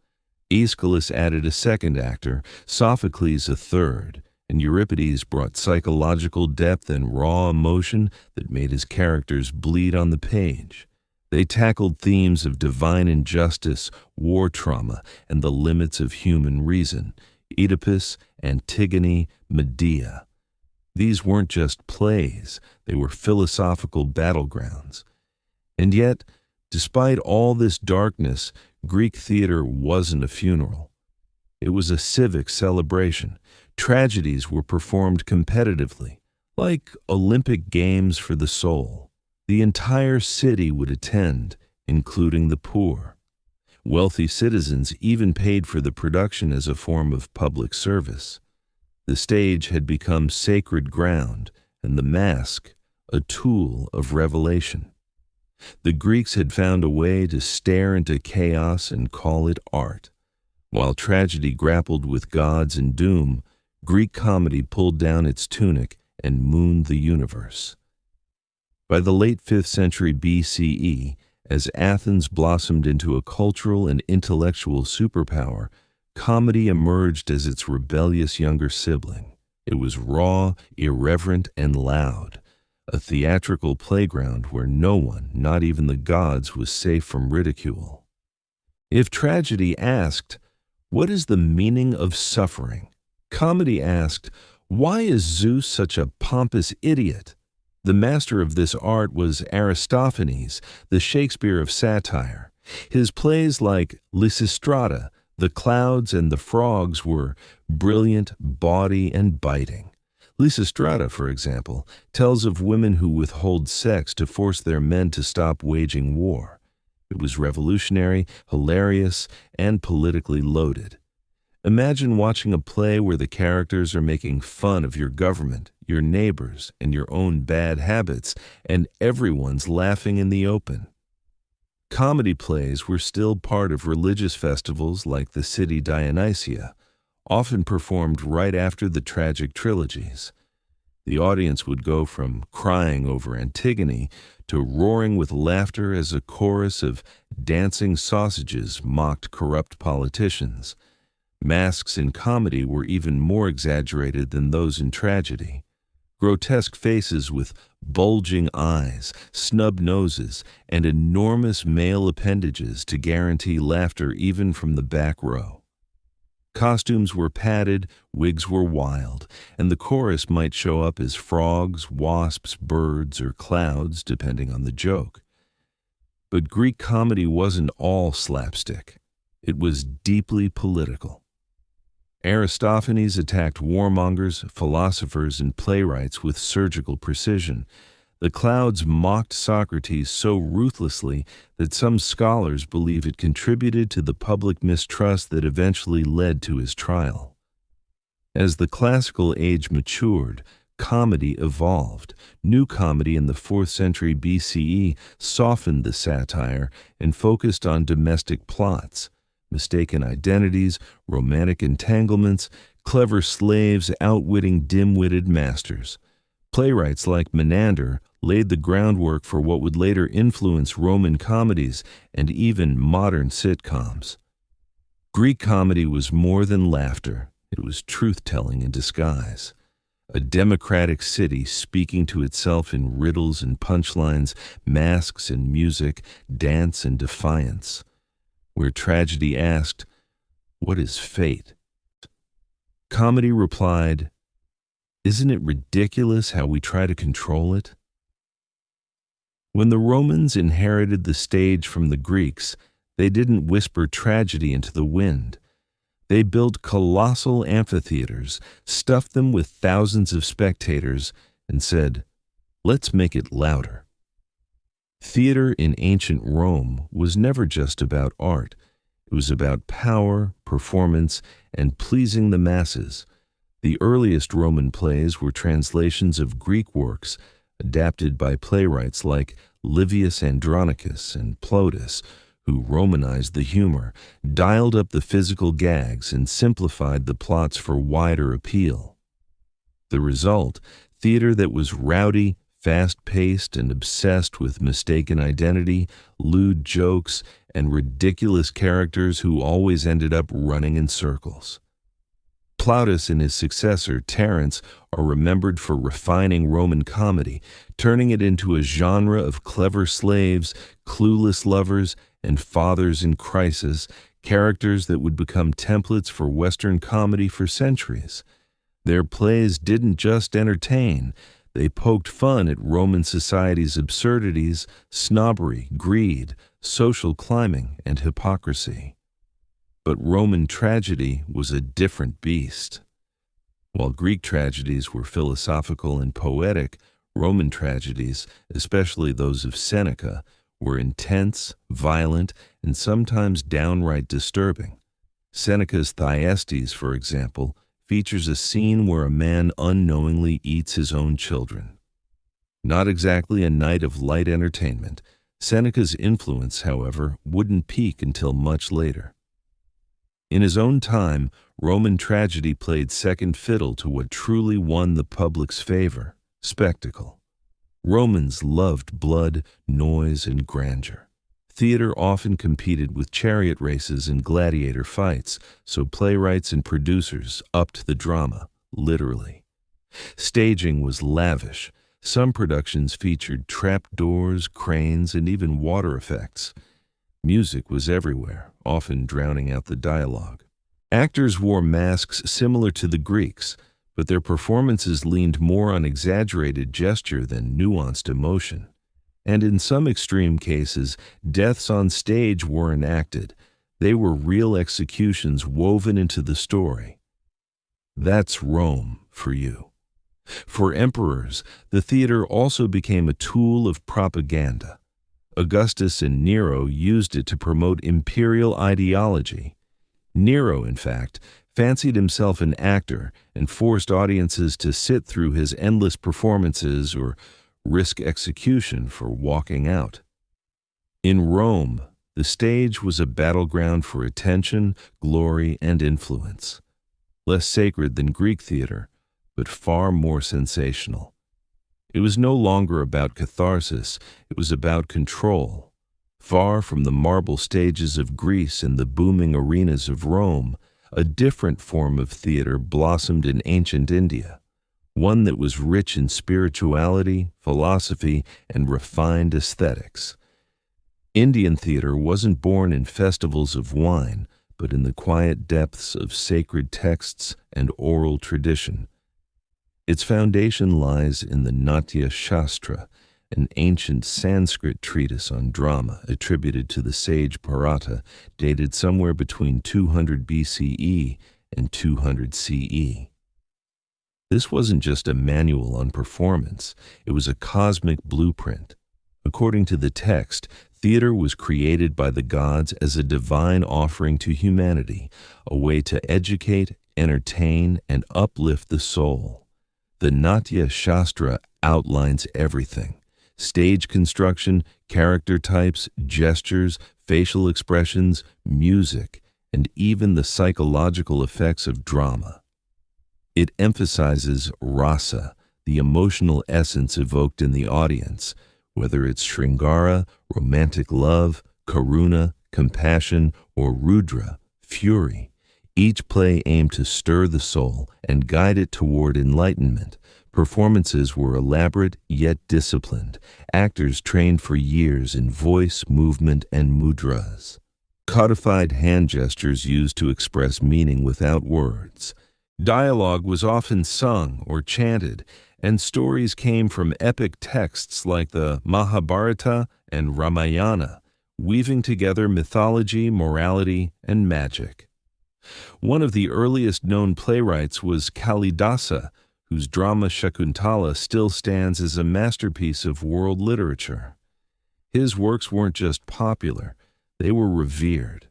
Aeschylus added a second actor, Sophocles a third, and Euripides brought psychological depth and raw emotion that made his characters bleed on the page. They tackled themes of divine injustice, war trauma, and the limits of human reason: Oedipus, Antigone, Medea. These weren't just plays, they were philosophical battlegrounds. And yet, despite all this darkness, Greek theater wasn't a funeral. It was a civic celebration. Tragedies were performed competitively, like Olympic Games for the soul. The entire city would attend, including the poor. Wealthy citizens even paid for the production as a form of public service. The stage had become sacred ground, and the mask a tool of revelation. The Greeks had found a way to stare into chaos and call it art. While tragedy grappled with gods and doom, Greek comedy pulled down its tunic and mooned the universe. By the late 5th century BCE, as Athens blossomed into a cultural and intellectual superpower, comedy emerged as its rebellious younger sibling. It was raw, irreverent, and loud, a theatrical playground where no one, not even the gods, was safe from ridicule. If tragedy asked, "What is the meaning of suffering?" comedy asked, "Why is Zeus such a pompous idiot?" The master of this art was Aristophanes, the Shakespeare of satire. His plays like Lysistrata, The Clouds and the Frogs were brilliant, bawdy, and biting. Lysistrata, for example, tells of women who withhold sex to force their men to stop waging war. It was revolutionary, hilarious, and politically loaded. Imagine watching a play where the characters are making fun of your government, your neighbors, and your own bad habits, and everyone's laughing in the open. Comedy plays were still part of religious festivals like the city Dionysia, often performed right after the tragic trilogies. The audience would go from crying over Antigone to roaring with laughter as a chorus of dancing sausages mocked corrupt politicians. Masks in comedy were even more exaggerated than those in tragedy. Grotesque faces with bulging eyes, snub noses, and enormous male appendages to guarantee laughter even from the back row. Costumes were padded, wigs were wild, and the chorus might show up as frogs, wasps, birds, or clouds, depending on the joke. But Greek comedy wasn't all slapstick. It was deeply political. Aristophanes attacked warmongers, philosophers, and playwrights with surgical precision. The Clouds mocked Socrates so ruthlessly that some scholars believe it contributed to the public mistrust that eventually led to his trial. As the classical age matured, comedy evolved. New comedy in the 4th century BCE softened the satire and focused on domestic plots, mistaken identities, romantic entanglements, clever slaves outwitting dim-witted masters. Playwrights like Menander laid the groundwork for what would later influence Roman comedies and even modern sitcoms. Greek comedy was more than laughter. It was truth-telling in disguise. A democratic city speaking to itself in riddles and punchlines, masks and music, dance and defiance. Where tragedy asked, "What is fate?" Comedy replied, "Isn't it ridiculous how we try to control it?" When the Romans inherited the stage from the Greeks, they didn't whisper tragedy into the wind. They built colossal amphitheaters, stuffed them with thousands of spectators, and said, "Let's make it louder." Theater in ancient Rome was never just about art. It was about power, performance, and pleasing the masses. The earliest Roman plays were translations of Greek works, adapted by playwrights like Livius Andronicus and Plautus, who romanized the humor, dialed up the physical gags, and simplified the plots for wider appeal. The result, theater that was rowdy, fast-paced, and obsessed with mistaken identity, lewd jokes, and ridiculous characters who always ended up running in circles. Plautus and his successor, Terence, are remembered for refining Roman comedy, turning it into a genre of clever slaves, clueless lovers, and fathers in crisis, characters that would become templates for Western comedy for centuries. Their plays didn't just entertain. They poked fun at Roman society's absurdities, snobbery, greed, social climbing, and hypocrisy. But Roman tragedy was a different beast. While Greek tragedies were philosophical and poetic, Roman tragedies, especially those of Seneca, were intense, violent, and sometimes downright disturbing. Seneca's Thyestes, for example, features a scene where a man unknowingly eats his own children. Not exactly a night of light entertainment, Seneca's influence, however, wouldn't peak until much later. In his own time, Roman tragedy played second fiddle to what truly won the public's favor: spectacle. Romans loved blood, noise, and grandeur. Theater often competed with chariot races and gladiator fights, so playwrights and producers upped the drama, literally. Staging was lavish. Some productions featured trapdoors, cranes, and even water effects. Music was everywhere, often drowning out the dialogue. Actors wore masks similar to the Greeks, but their performances leaned more on exaggerated gesture than nuanced emotion. And in some extreme cases, deaths on stage were enacted. They were real executions woven into the story. That's Rome for you. For emperors, the theater also became a tool of propaganda. Augustus and Nero used it to promote imperial ideology. Nero, in fact, fancied himself an actor and forced audiences to sit through his endless performances or risk execution for walking out. In Rome, the stage was a battleground for attention, glory, and influence. Less sacred than Greek theater, but far more sensational. It was no longer about catharsis, it was about control. Far from the marble stages of Greece and the booming arenas of Rome, a different form of theater blossomed in ancient India, one that was rich in spirituality, philosophy, and refined aesthetics. Indian theater wasn't born in festivals of wine, but in the quiet depths of sacred texts and oral tradition. Its foundation lies in the Natya Shastra, an ancient Sanskrit treatise on drama attributed to the sage Bharata, dated somewhere between 200 BCE and 200 CE. This wasn't just a manual on performance, it was a cosmic blueprint. According to the text, theater was created by the gods as a divine offering to humanity, a way to educate, entertain, and uplift the soul. The Natya Shastra outlines everything: stage construction, character types, gestures, facial expressions, music, and even the psychological effects of drama. It emphasizes rasa, the emotional essence evoked in the audience, whether it's Shringara, romantic love, karuna, compassion, or rudra, fury. Each play aimed to stir the soul and guide it toward enlightenment. Performances were elaborate yet disciplined. Actors trained for years in voice, movement, and mudras. Codified hand gestures used to express meaning without words. Dialogue was often sung or chanted, and stories came from epic texts like the Mahabharata and Ramayana, weaving together mythology, morality, and magic. One of the earliest known playwrights was Kalidasa, whose drama Shakuntala still stands as a masterpiece of world literature. His works weren't just popular, they were revered.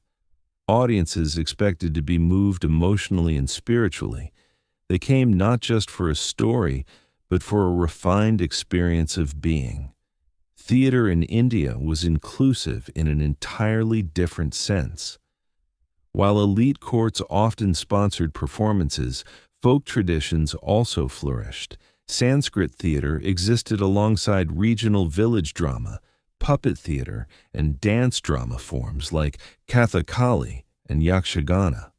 Audiences expected to be moved emotionally and spiritually. They came not just for a story, but for a refined experience of being. Theater in India was inclusive in an entirely different sense. While elite courts often sponsored performances, folk traditions also flourished. Sanskrit theater existed alongside regional village drama, puppet theater, and dance drama forms like Kathakali and Yakshagana,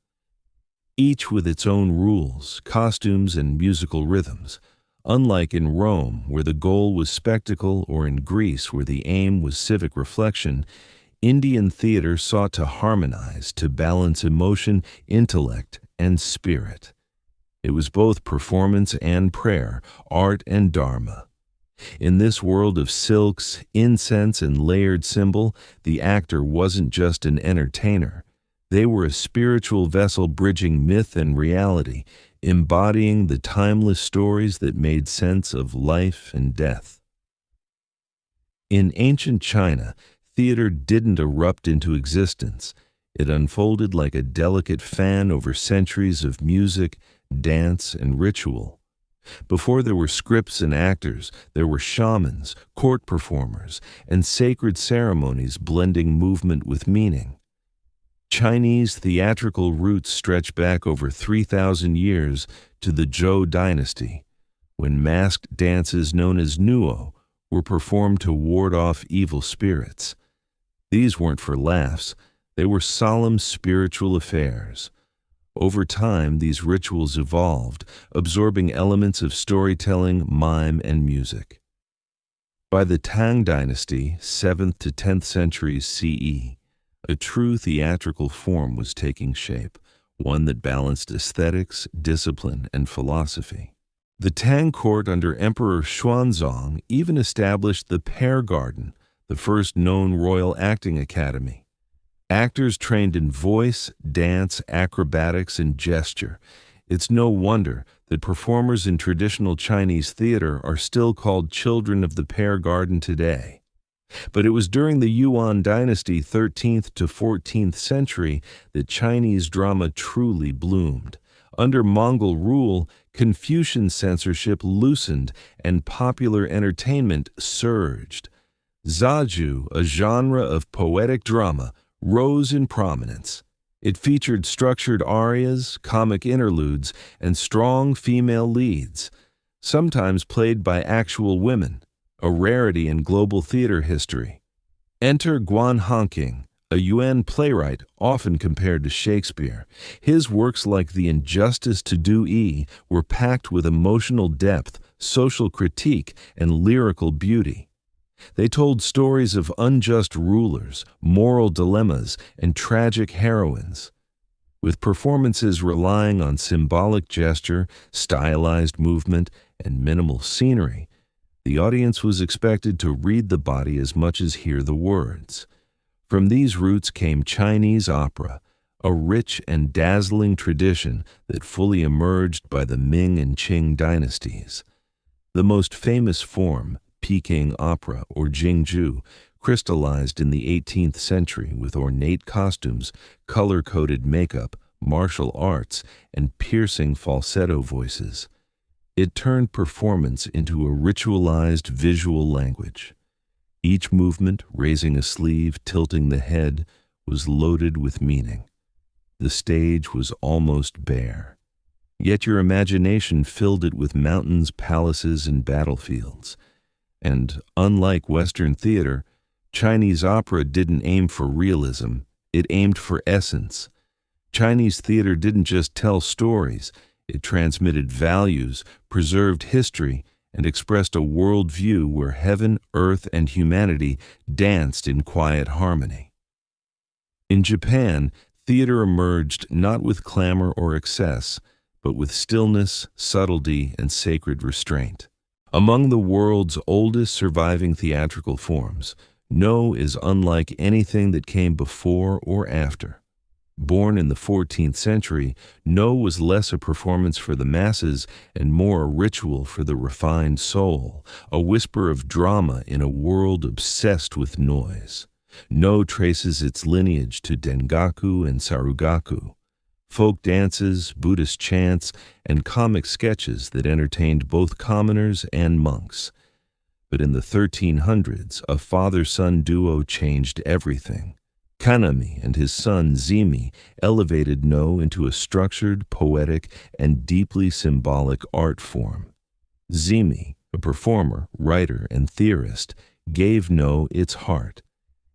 each with its own rules, costumes, and musical rhythms. Unlike in Rome, where the goal was spectacle, or in Greece, where the aim was civic reflection, Indian theater sought to harmonize, to balance emotion, intellect, and spirit. It was both performance and prayer, art and dharma. In this world of silks, incense, and layered symbol, the actor wasn't just an entertainer. They were a spiritual vessel bridging myth and reality, embodying the timeless stories that made sense of life and death. In ancient China, theater didn't erupt into existence. It unfolded like a delicate fan over centuries of music, dance, and ritual. Before there were scripts and actors, there were shamans, court performers, and sacred ceremonies blending movement with meaning. Chinese theatrical roots stretch back over 3,000 years to the Zhou dynasty, when masked dances known as nuo were performed to ward off evil spirits. These weren't for laughs, they were solemn spiritual affairs. Over time, these rituals evolved, absorbing elements of storytelling, mime, and music. By the Tang dynasty, 7th to 10th centuries CE, a true theatrical form was taking shape, one that balanced aesthetics, discipline, and philosophy. The Tang court under Emperor Xuanzong even established the Pear Garden, the first known royal acting academy. Actors trained in voice, dance, acrobatics, and gesture. It's no wonder that performers in traditional Chinese theater are still called children of the Pear Garden today. But it was during the Yuan dynasty, 13th to 14th century, that Chinese drama truly bloomed. Under Mongol rule, Confucian censorship loosened and popular entertainment surged. Zaju, a genre of poetic drama, rose in prominence. It featured structured arias, comic interludes, and strong female leads, sometimes played by actual women, a rarity in global theater history. Enter Guan Hanqing, a Yuan playwright often compared to Shakespeare. His works like The Injustice to Do Yi were packed with emotional depth, social critique, and lyrical beauty. They told stories of unjust rulers, moral dilemmas, and tragic heroines. With performances relying on symbolic gesture, stylized movement, and minimal scenery, the audience was expected to read the body as much as hear the words. From these roots came Chinese opera, a rich and dazzling tradition that fully emerged by the Ming and Qing dynasties. The most famous form, Peking opera, or Jingju, crystallized in the 18th century with ornate costumes, color-coded makeup, martial arts, and piercing falsetto voices. It turned performance into a ritualized visual language. Each movement, raising a sleeve, tilting the head, was loaded with meaning. The stage was almost bare. Yet your imagination filled it with mountains, palaces, and battlefields. And, unlike Western theater, Chinese opera didn't aim for realism, it aimed for essence. Chinese theater didn't just tell stories, it transmitted values, preserved history, and expressed a worldview where heaven, earth, and humanity danced in quiet harmony. In Japan, theater emerged not with clamor or excess, but with stillness, subtlety, and sacred restraint. Among the world's oldest surviving theatrical forms, Noh is unlike anything that came before or after. Born in the 14th century, Noh was less a performance for the masses and more a ritual for the refined soul, a whisper of drama in a world obsessed with noise. Noh traces its lineage to Dengaku and Sarugaku, folk dances, Buddhist chants, and comic sketches that entertained both commoners and monks. But in the 1300s, a father-son duo changed everything. Kanami and his son Zimi elevated Noh into a structured, poetic, and deeply symbolic art form. Zimi, a performer, writer, and theorist, gave Noh its heart.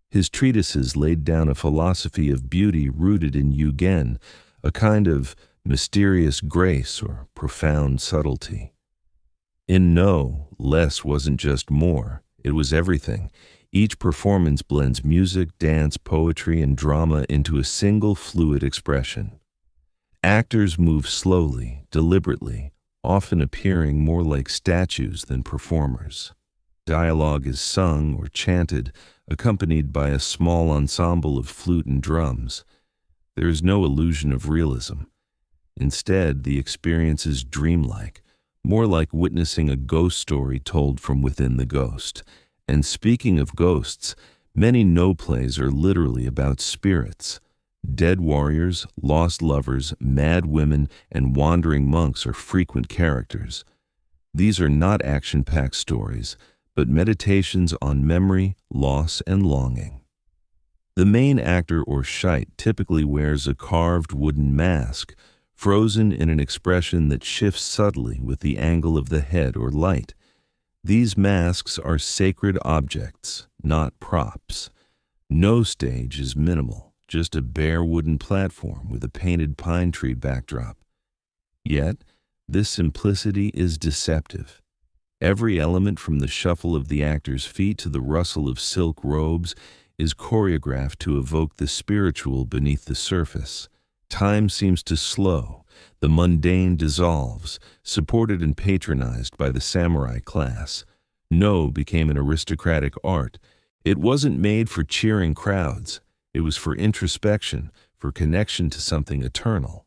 His treatises laid down a philosophy of beauty rooted in Yugen, a kind of mysterious grace or profound subtlety. In Noh, less wasn't just more, it was everything. Each performance blends music, dance, poetry, and drama into a single fluid expression. Actors move slowly, deliberately, often appearing more like statues than performers. Dialogue is sung or chanted, accompanied by a small ensemble of flute and drums. There is no illusion of realism. Instead, the experience is dreamlike, more like witnessing a ghost story told from within the ghost. And speaking of ghosts, many No plays are literally about spirits. Dead warriors, lost lovers, mad women, and wandering monks are frequent characters. These are not action-packed stories, but meditations on memory, loss, and longing. The main actor or shite typically wears a carved wooden mask, frozen in an expression that shifts subtly with the angle of the head or light. These masks are sacred objects, not props. No stage is minimal, just a bare wooden platform with a painted pine tree backdrop. Yet, this simplicity is deceptive. Every element from the shuffle of the actor's feet to the rustle of silk robes is choreographed to evoke the spiritual beneath the surface. Time seems to slow. The mundane dissolves, supported and patronized by the samurai class. No became an aristocratic art. It wasn't made for cheering crowds. It was for introspection, for connection to something eternal.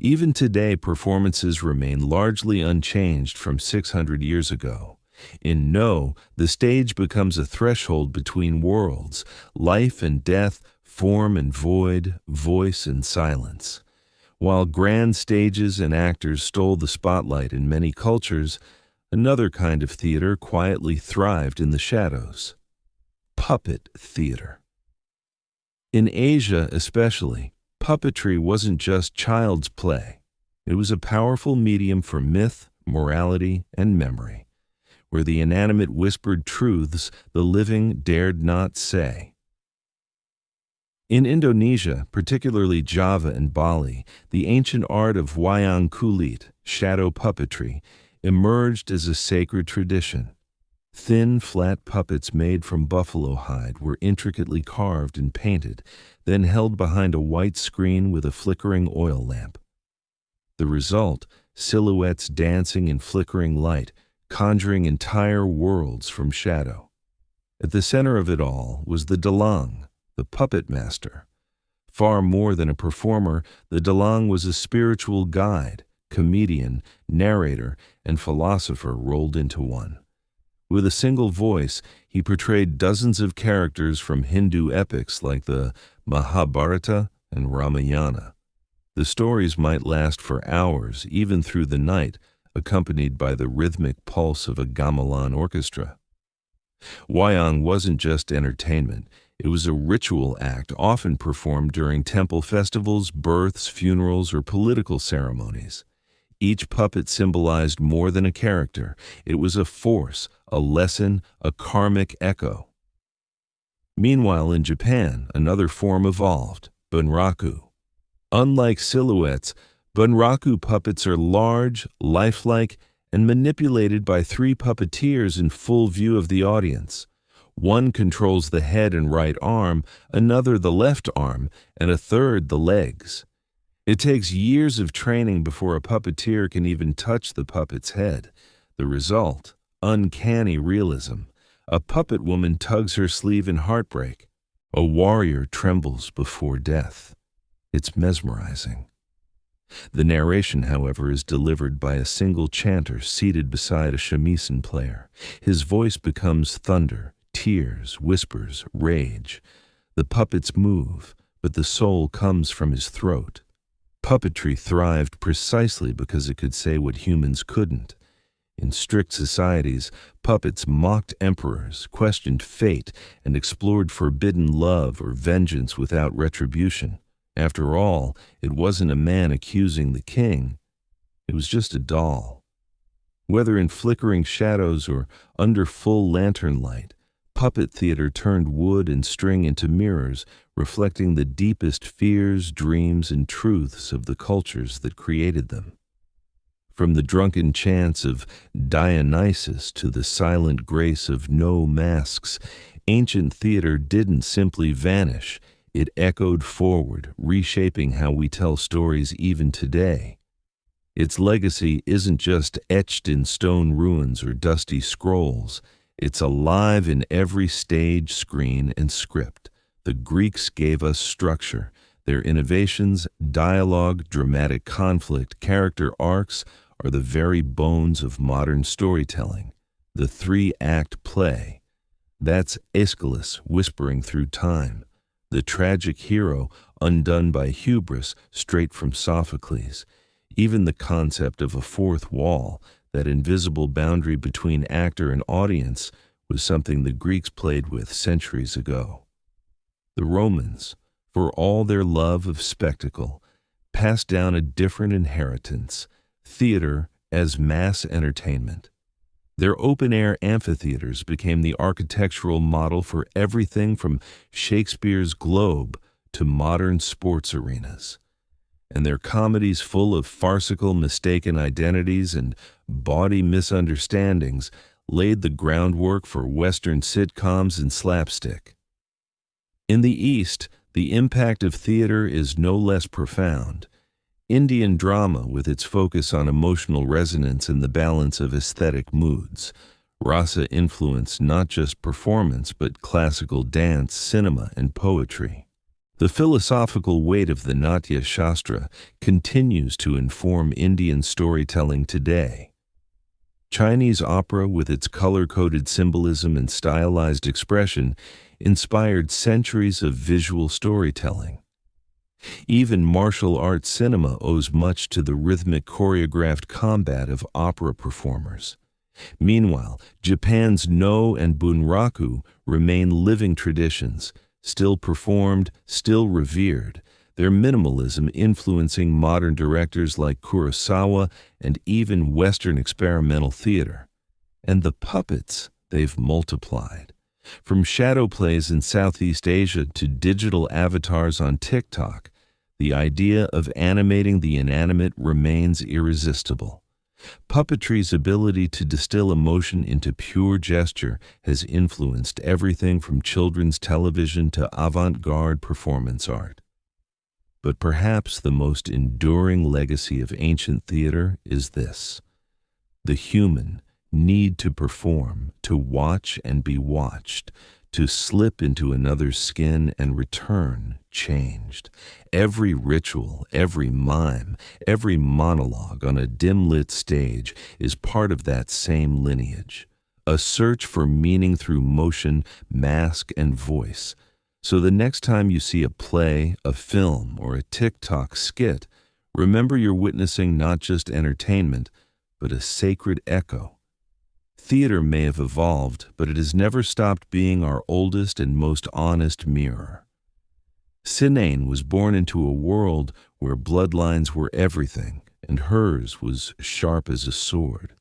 Even today, performances remain largely unchanged from 600 years ago. In No, the stage becomes a threshold between worlds, life and death, form and void, voice and silence. While grand stages and actors stole the spotlight in many cultures, another kind of theater quietly thrived in the shadows. Puppet theater. In Asia especially, puppetry wasn't just child's play. It was a powerful medium for myth, morality, and memory, where the inanimate whispered truths the living dared not say. In Indonesia, particularly Java and Bali, the ancient art of Wayang Kulit, shadow puppetry, emerged as a sacred tradition. Thin, flat puppets made from buffalo hide were intricately carved and painted, then held behind a white screen with a flickering oil lamp. The result, silhouettes dancing in flickering light, conjuring entire worlds from shadow. At the center of it all was the dalang, the puppet master. Far more than a performer, the dalang was a spiritual guide, comedian, narrator, and philosopher rolled into one. With a single voice, he portrayed dozens of characters from Hindu epics like the Mahabharata and Ramayana. The stories might last for hours, even through the night, accompanied by the rhythmic pulse of a gamelan orchestra. Wayang wasn't just entertainment. It was a ritual act often performed during temple festivals, births, funerals, or political ceremonies. Each puppet symbolized more than a character. It was a force, a lesson, a karmic echo. Meanwhile, in Japan, another form evolved, Bunraku. Unlike silhouettes, Bunraku puppets are large, lifelike, and manipulated by 3 puppeteers in full view of the audience. One controls the head and right arm, another the left arm, and a third the legs. It takes years of training before a puppeteer can even touch the puppet's head. The result, uncanny realism. A puppet woman tugs her sleeve in heartbreak. A warrior trembles before death. It's mesmerizing. The narration, however, is delivered by a single chanter seated beside a shamisen player. His voice becomes thunder, tears, whispers, rage. The puppets move, but the soul comes from his throat. Puppetry thrived precisely because it could say what humans couldn't. In strict societies, puppets mocked emperors, questioned fate, and explored forbidden love or vengeance without retribution. After all, it wasn't a man accusing the king. It was just a doll. Whether in flickering shadows or under full lantern light, puppet theater turned wood and string into mirrors, reflecting the deepest fears, dreams, and truths of the cultures that created them. From the drunken chants of Dionysus to the silent grace of no masks, ancient theater didn't simply vanish. It echoed forward, reshaping how we tell stories even today. Its legacy isn't just etched in stone ruins or dusty scrolls. It's alive in every stage, screen, and script. The Greeks gave us structure. Their innovations, dialogue, dramatic conflict, character arcs are the very bones of modern storytelling. The three-act play. That's Aeschylus whispering through time, the tragic hero undone by hubris straight from Sophocles. Even the concept of a fourth wall, that invisible boundary between actor and audience, was something the Greeks played with centuries ago. The Romans, for all their love of spectacle, passed down a different inheritance, theater as mass entertainment. Their open-air amphitheaters became the architectural model for everything from Shakespeare's Globe to modern sports arenas. And their comedies, full of farcical mistaken identities and bawdy misunderstandings, laid the groundwork for Western sitcoms and slapstick. In the East, the impact of theater is no less profound. Indian drama, with its focus on emotional resonance and the balance of aesthetic moods. Rasa influenced not just performance, but classical dance, cinema, and poetry. The philosophical weight of the Natya Shastra continues to inform Indian storytelling today. Chinese opera, with its color-coded symbolism and stylized expression, inspired centuries of visual storytelling. Even martial arts cinema owes much to the rhythmic choreographed combat of opera performers. Meanwhile, Japan's Noh and Bunraku remain living traditions, still performed, still revered, their minimalism influencing modern directors like Kurosawa and even Western experimental theater. And the puppets they've multiplied. From shadow plays in Southeast Asia to digital avatars on TikTok, the idea of animating the inanimate remains irresistible. Puppetry's ability to distill emotion into pure gesture has influenced everything from children's television to avant-garde performance art. But perhaps the most enduring legacy of ancient theater is this: the human need to perform, to watch and be watched, to slip into another's skin and return changed. Every ritual, every mime, every monologue on a dim-lit stage is part of that same lineage. A search for meaning through motion, mask, and voice. So the next time you see a play, a film, or a TikTok skit, remember you're witnessing not just entertainment, but a sacred echo. Theater may have evolved, but it has never stopped being our oldest and most honest mirror. Cynane was born into a world where bloodlines were everything, and hers was sharp as a sword.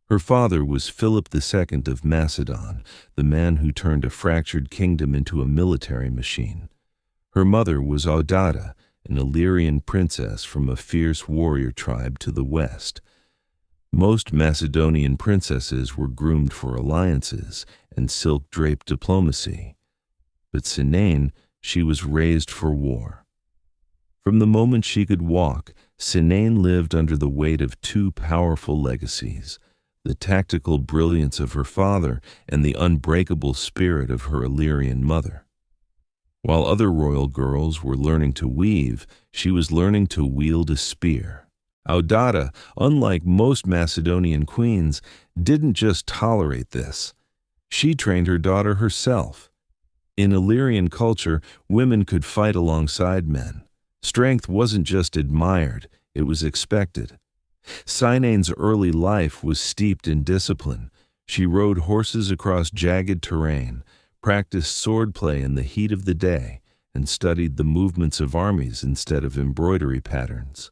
Her father was Philip II of Macedon, the man who turned a fractured kingdom into a military machine. Her mother was Audata, an Illyrian princess from a fierce warrior tribe to the west. Most Macedonian princesses were groomed for alliances and silk-draped diplomacy. But Cynane, she was raised for war. From the moment she could walk, Cynane lived under the weight of two powerful legacies: the tactical brilliance of her father and the unbreakable spirit of her Illyrian mother. While other royal girls were learning to weave, she was learning to wield a spear. Audata, unlike most Macedonian queens, didn't just tolerate this. She trained her daughter herself. In Illyrian culture, women could fight alongside men. Strength wasn't just admired, it was expected. Cynane's early life was steeped in discipline. She rode horses across jagged terrain, practiced swordplay in the heat of the day, and studied the movements of armies instead of embroidery patterns.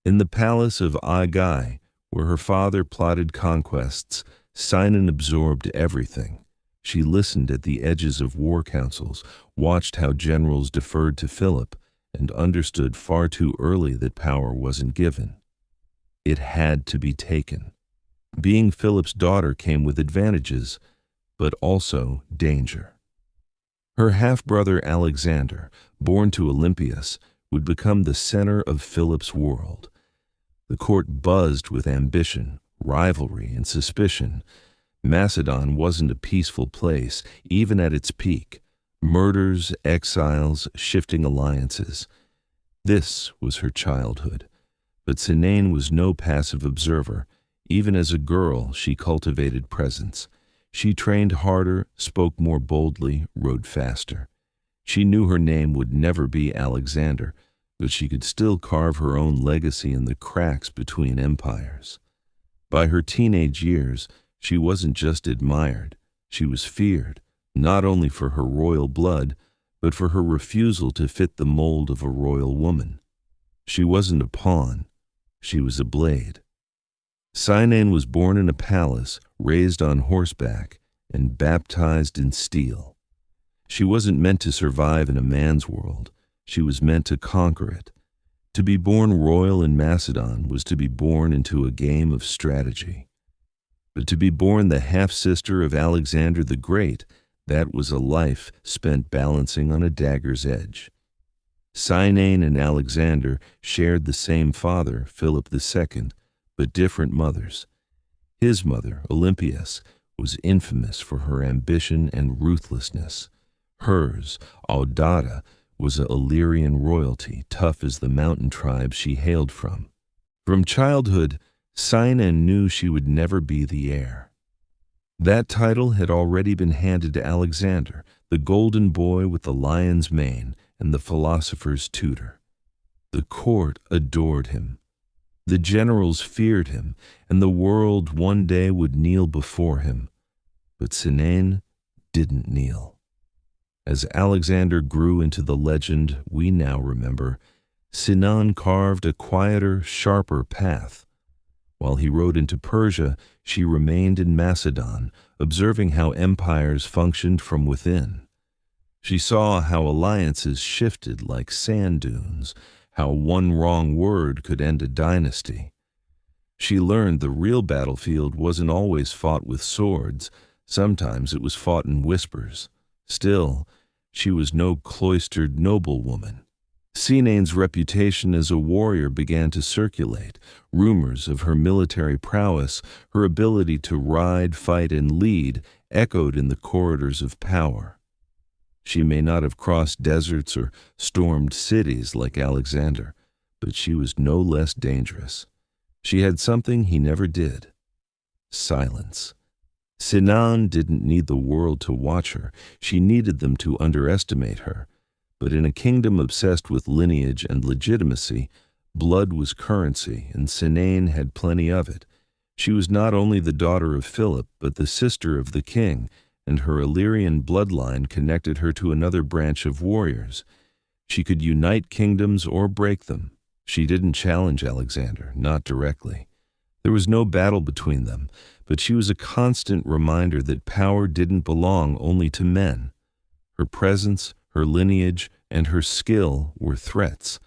In the palace of Aigai, where her father plotted conquests, Cynane absorbed everything. She listened at the edges of war councils, watched how generals deferred to Philip, and understood far too early that power wasn't given. It had to be taken. Being Philip's daughter came with advantages, but also danger. Her half-brother Alexander, born to Olympias, would become the center of Philip's world. The court buzzed with ambition, rivalry, and suspicion. Macedon wasn't a peaceful place, even at its peak. Murders, exiles, shifting alliances. This was her childhood. But Cynane was no passive observer. Even as a girl, she cultivated presence. She trained harder, spoke more boldly, rode faster. She knew her name would never be Alexander, but she could still carve her own legacy in the cracks between empires. By her teenage years, she wasn't just admired, she was feared, not only for her royal blood, but for her refusal to fit the mold of a royal woman. She wasn't a pawn, she was a blade. Cynane was born in a palace, raised on horseback, and baptized in steel. She wasn't meant to survive in a man's world, she was meant to conquer it. To be born royal in Macedon was to be born into a game of strategy. But to be born the half-sister of Alexander the Great, that was a life spent balancing on a dagger's edge. Cynane and Alexander shared the same father, Philip II, but different mothers. His mother, Olympias, was infamous for her ambition and ruthlessness. Hers, Audata, was a Illyrian royalty, tough as the mountain tribes she hailed from. From childhood, Cynane knew she would never be the heir. That title had already been handed to Alexander, the golden boy with the lion's mane and the philosopher's tutor. The court adored him. The generals feared him, and the world one day would kneel before him. But Cynane didn't kneel. As Alexander grew into the legend we now remember, Cynane carved a quieter, sharper path. While he rode into Persia, she remained in Macedon, observing how empires functioned from within. She saw how alliances shifted like sand dunes, how one wrong word could end a dynasty. She learned the real battlefield wasn't always fought with swords. Sometimes it was fought in whispers. Still, she was no cloistered noblewoman. Cynane's reputation as a warrior began to circulate. Rumors of her military prowess, her ability to ride, fight, and lead, echoed in the corridors of power. She may not have crossed deserts or stormed cities like Alexander, but she was no less dangerous. She had something he never did: silence. Cynane didn't need the world to watch her, she needed them to underestimate her. But in a kingdom obsessed with lineage and legitimacy, blood was currency, and Cynane had plenty of it. She was not only the daughter of Philip, but the sister of the king, and her Illyrian bloodline connected her to another branch of warriors. She could unite kingdoms or break them. She didn't challenge Alexander, not directly. There was no battle between them, but she was a constant reminder that power didn't belong only to men. Her presence, her lineage, and her skill were threats.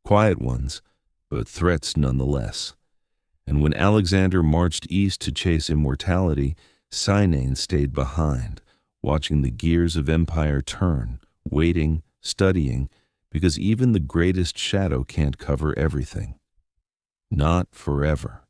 Quiet ones, but threats nonetheless. And when Alexander marched east to chase immortality, Cynane stayed behind, watching the gears of empire turn, waiting, studying, because even the greatest shadow can't cover everything. Not forever.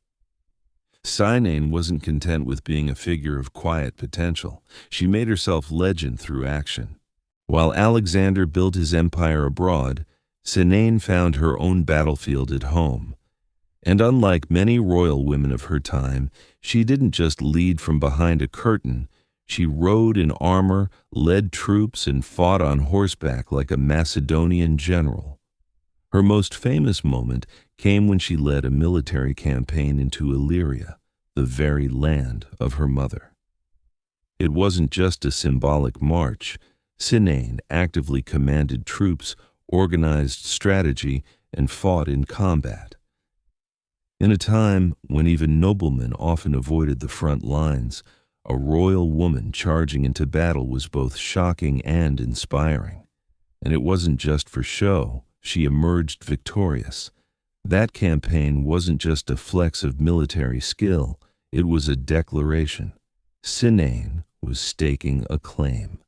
Cynane wasn't content with being a figure of quiet potential. She made herself legend through action. While Alexander built his empire abroad, Cynane found her own battlefield at home. And unlike many royal women of her time, she didn't just lead from behind a curtain. She rode in armor, led troops, and fought on horseback like a Macedonian general. Her most famous moment came when she led a military campaign into Illyria, the very land of her mother. It wasn't just a symbolic march. Cynane actively commanded troops, organized strategy, and fought in combat. In a time when even noblemen often avoided the front lines, a royal woman charging into battle was both shocking and inspiring. And it wasn't just for show. She emerged victorious. That campaign wasn't just a flex of military skill, it was a declaration. Cynane was staking a claim.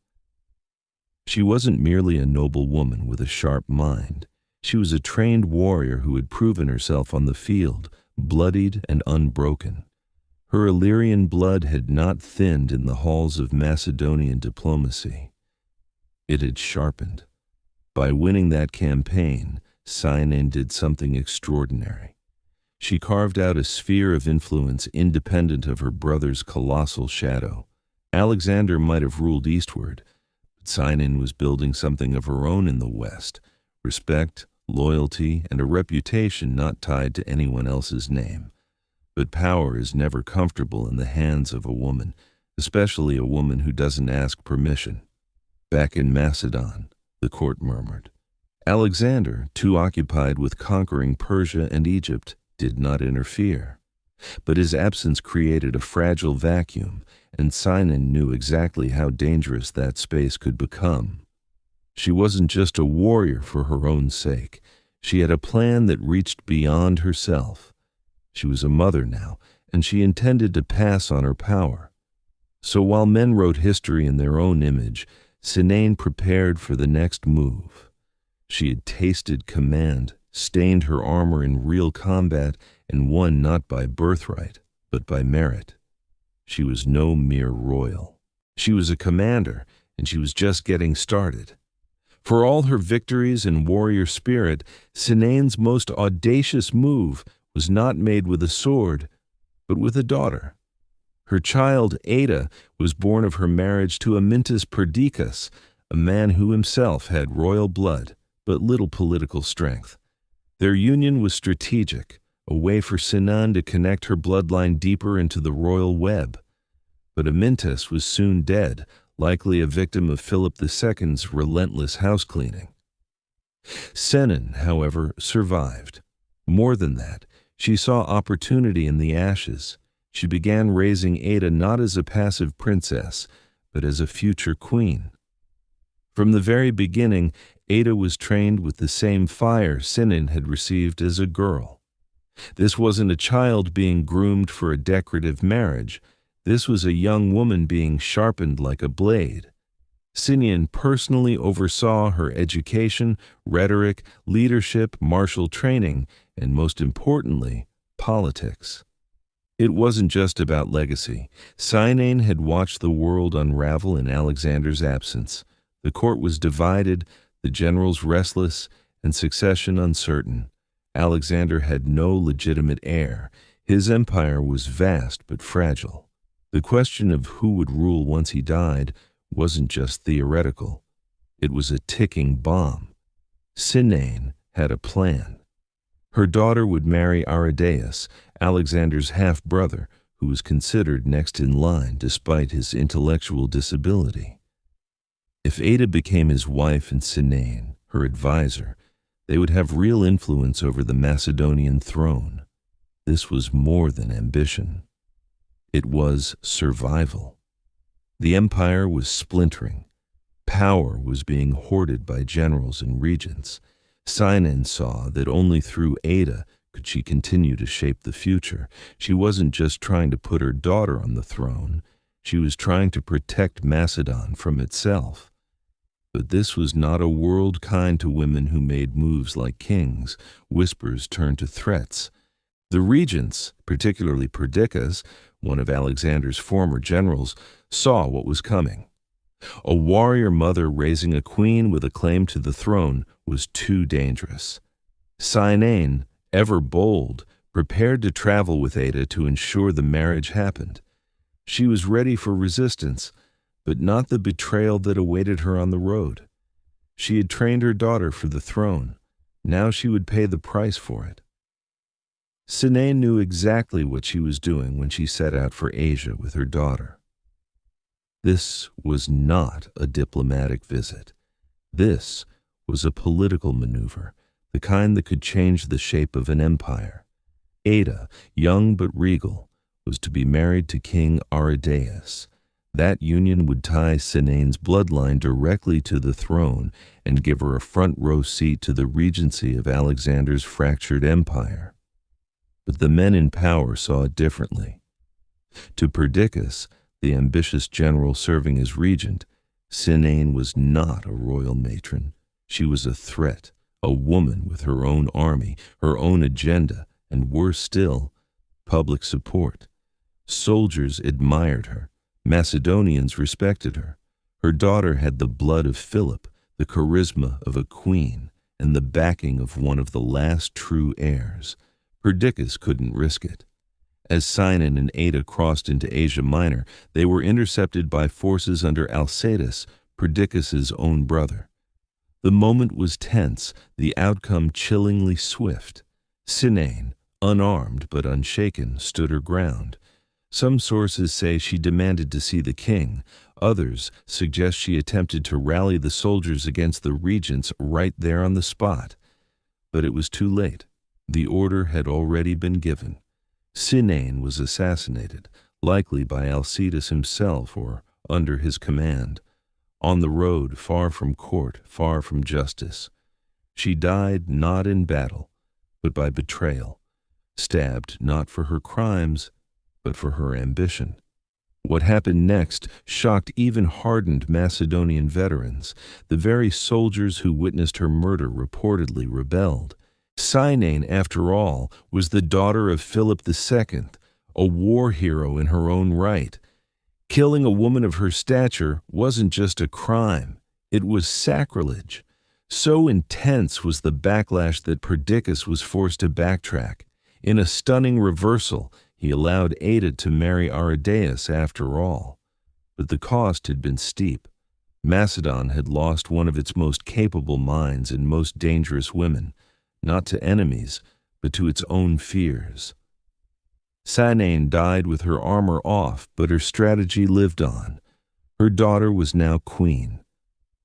She wasn't merely a noble woman with a sharp mind. She was a trained warrior who had proven herself on the field, bloodied and unbroken. Her Illyrian blood had not thinned in the halls of Macedonian diplomacy. It had sharpened. By winning that campaign, Cynane did something extraordinary. She carved out a sphere of influence independent of her brother's colossal shadow. Alexander might have ruled eastward, but Cynane was building something of her own in the west: respect, loyalty, and a reputation not tied to anyone else's name. But power is never comfortable in the hands of a woman, especially a woman who doesn't ask permission. Back in Macedon, the court murmured. Alexander, too occupied with conquering Persia and Egypt, did not interfere. But his absence created a fragile vacuum, and Cynane knew exactly how dangerous that space could become. She wasn't just a warrior for her own sake. She had a plan that reached beyond herself. She was a mother now, and she intended to pass on her power. So while men wrote history in their own image, Cynane prepared for the next move. She had tasted command, stained her armor in real combat, and won not by birthright, but by merit. She was no mere royal. She was a commander, and she was just getting started. For all her victories and warrior spirit, Cynane's most audacious move was not made with a sword, but with a daughter. Her child, Ada, was born of her marriage to Amyntas Perdiccas, a man who himself had royal blood, but little political strength. Their union was strategic, a way for Cynane to connect her bloodline deeper into the royal web. But Amyntas was soon dead, likely a victim of Philip II's relentless housecleaning. Cynane, however, survived. More than that, she saw opportunity in the ashes. She began raising Ada not as a passive princess, but as a future queen. From the very beginning, Ada was trained with the same fire Cynane had received as a girl. This wasn't a child being groomed for a decorative marriage. This was a young woman being sharpened like a blade. Cynane personally oversaw her education, rhetoric, leadership, martial training, and most importantly, politics. It wasn't just about legacy. Cynane had watched the world unravel in Alexander's absence. The court was divided, the generals restless, and succession uncertain. Alexander had no legitimate heir. His empire was vast but fragile. The question of who would rule once he died wasn't just theoretical. It was a ticking bomb. Cynane had a plan. Her daughter would marry Eurydice, Alexander's half-brother, who was considered next in line despite his intellectual disability. If Ada became his wife and Cynane, her advisor, they would have real influence over the Macedonian throne. This was more than ambition. It was survival. The empire was splintering. Power was being hoarded by generals and regents. Cynane saw that only through Ada could she continue to shape the future. She wasn't just trying to put her daughter on the throne. She was trying to protect Macedon from itself. But this was not a world kind to women who made moves like kings. Whispers turned to threats. The regents, particularly Perdiccas, one of Alexander's former generals, saw what was coming. A warrior mother raising a queen with a claim to the throne was too dangerous. Cynane, ever bold, prepared to travel with Ada to ensure the marriage happened. She was ready for resistance, but not the betrayal that awaited her on the road. She had trained her daughter for the throne. Now she would pay the price for it. Cynane knew exactly what she was doing when she set out for Asia with her daughter. This was not a diplomatic visit. This was a political maneuver, the kind that could change the shape of an empire. Ada, young but regal, was to be married to King Eurydice. That union would tie Cynane's bloodline directly to the throne and give her a front-row seat to the regency of Alexander's fractured empire. But the men in power saw it differently. To Perdiccas, the ambitious general serving as regent, Cynane was not a royal matron. She was a threat, a woman with her own army, her own agenda, and worse still, public support. Soldiers admired her. Macedonians respected her. Her daughter had the blood of Philip, the charisma of a queen, and the backing of one of the last true heirs. Perdiccas couldn't risk it. As Cynane and Ada crossed into Asia Minor, they were intercepted by forces under Alcetus, Perdiccas's own brother. The moment was tense, the outcome chillingly swift. Cynane, unarmed but unshaken, stood her ground. Some sources say she demanded to see the king. Others suggest she attempted to rally the soldiers against the regents right there on the spot. But it was too late. The order had already been given. Cynane was assassinated, likely by Alcetus himself or under his command. On the road, far from court, far from justice. She died not in battle, but by betrayal, stabbed not for her crimes, but for her ambition. What happened next shocked even hardened Macedonian veterans. The very soldiers who witnessed her murder reportedly rebelled. Cynane, after all, was the daughter of Philip II, a war hero in her own right. Killing a woman of her stature wasn't just a crime, it was sacrilege. So intense was the backlash that Perdiccas was forced to backtrack. In a stunning reversal, he allowed Ada to marry Eurydice after all. But the cost had been steep. Macedon had lost one of its most capable minds and most dangerous women, not to enemies, but to its own fears. Cynane died with her armor off, but her strategy lived on. Her daughter was now queen.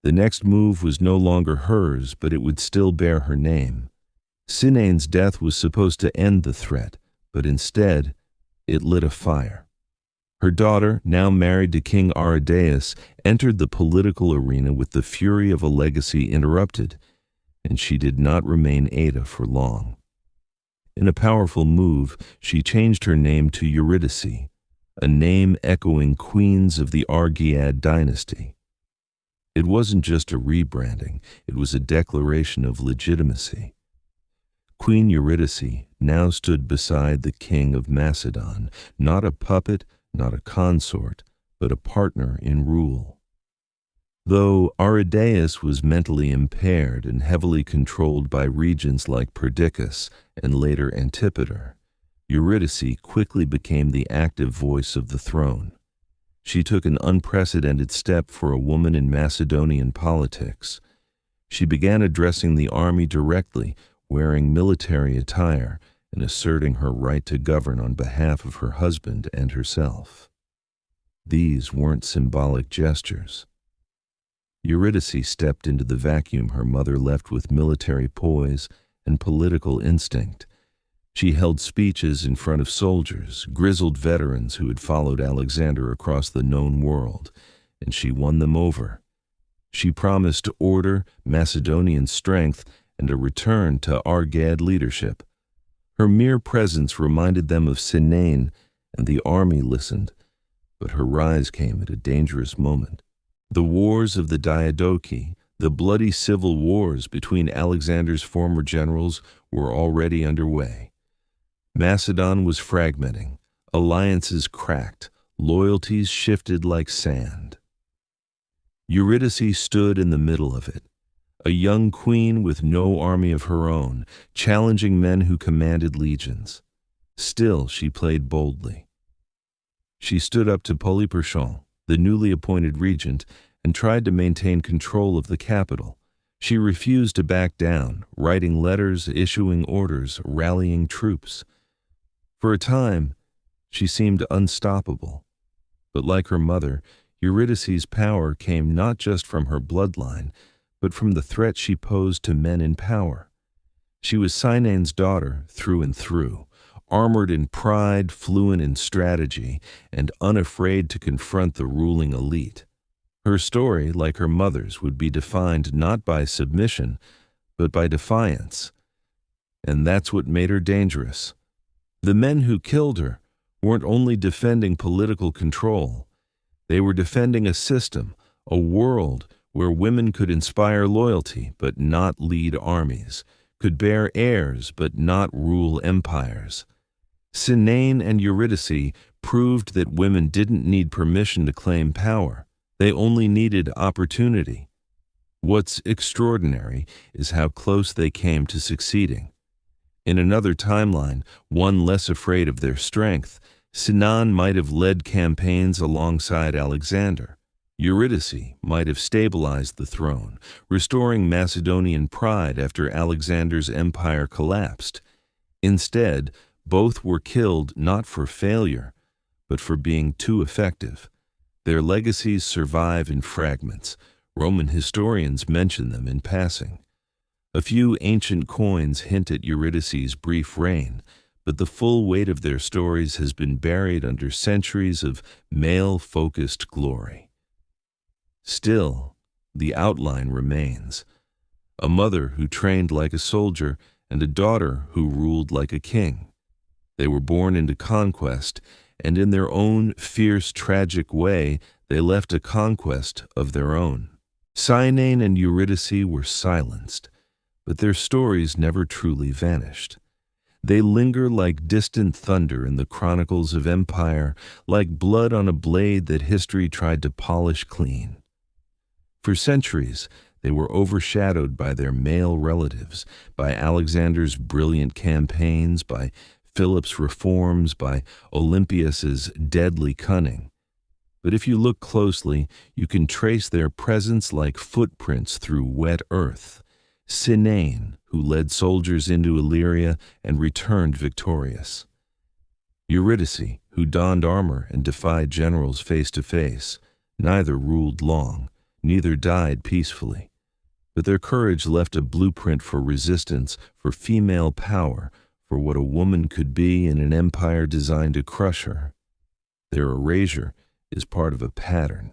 The next move was no longer hers, but it would still bear her name. Cynane's death was supposed to end the threat, but instead, it lit a fire. Her daughter, now married to King Eurydice, entered the political arena with the fury of a legacy interrupted, and she did not remain Ada for long. In a powerful move, she changed her name to Eurydice, a name echoing queens of the Argead dynasty. It wasn't just a rebranding, it was a declaration of legitimacy. Queen Eurydice now stood beside the king of Macedon, not a puppet, not a consort, but a partner in rule. Though Eurydice was mentally impaired and heavily controlled by regents like Perdiccas and later Antipater, Eurydice quickly became the active voice of the throne. She took an unprecedented step for a woman in Macedonian politics. She began addressing the army directly, wearing military attire and asserting her right to govern on behalf of her husband and herself. These weren't symbolic gestures. Eurydice stepped into the vacuum her mother left with military poise and political instinct. She held speeches in front of soldiers, grizzled veterans who had followed Alexander across the known world, and she won them over. She promised order, Macedonian strength, and a return to Argead leadership. Her mere presence reminded them of Cynane, and the army listened, but her rise came at a dangerous moment. The wars of the Diadochi, the bloody civil wars between Alexander's former generals, were already underway. Macedon was fragmenting, alliances cracked, loyalties shifted like sand. Eurydice stood in the middle of it, a young queen with no army of her own, challenging men who commanded legions. Still, she played boldly. She stood up to Pankration, the newly appointed regent, and tried to maintain control of the capital. She refused to back down, writing letters, issuing orders, rallying troops. For a time, she seemed unstoppable. But like her mother, Eurydice's power came not just from her bloodline, but from the threat she posed to men in power. She was Cynane's daughter through and through, armored in pride, fluent in strategy, and unafraid to confront the ruling elite. Her story, like her mother's, would be defined not by submission, but by defiance. And that's what made her dangerous. The men who killed her weren't only defending political control. They were defending a system, a world where women could inspire loyalty but not lead armies, could bear heirs but not rule empires. Cynane and Eurydice proved that women didn't need permission to claim power. They only needed opportunity. What's extraordinary is how close they came to succeeding. In another timeline, one less afraid of their strength, Cynane might have led campaigns alongside Alexander. Eurydice might have stabilized the throne, restoring Macedonian pride after Alexander's empire collapsed. Instead, both were killed not for failure, but for being too effective. Their legacies survive in fragments. Roman historians mention them in passing. A few ancient coins hint at Eurydice's brief reign, but the full weight of their stories has been buried under centuries of male-focused glory. Still, the outline remains. A mother who trained like a soldier and a daughter who ruled like a king. They were born into conquest, and in their own fierce, tragic way, they left a conquest of their own. Cynane and Eurydice were silenced, but their stories never truly vanished. They linger like distant thunder in the chronicles of empire, like blood on a blade that history tried to polish clean. For centuries, they were overshadowed by their male relatives, by Alexander's brilliant campaigns, by Philip's reforms, by Olympias's deadly cunning. But if you look closely, you can trace their presence like footprints through wet earth. Cynane, who led soldiers into Illyria and returned victorious. Eurydice, who donned armor and defied generals face to face. Neither ruled long, neither died peacefully. But their courage left a blueprint for resistance, for female power, for what a woman could be in an empire designed to crush her. Their erasure is part of a pattern.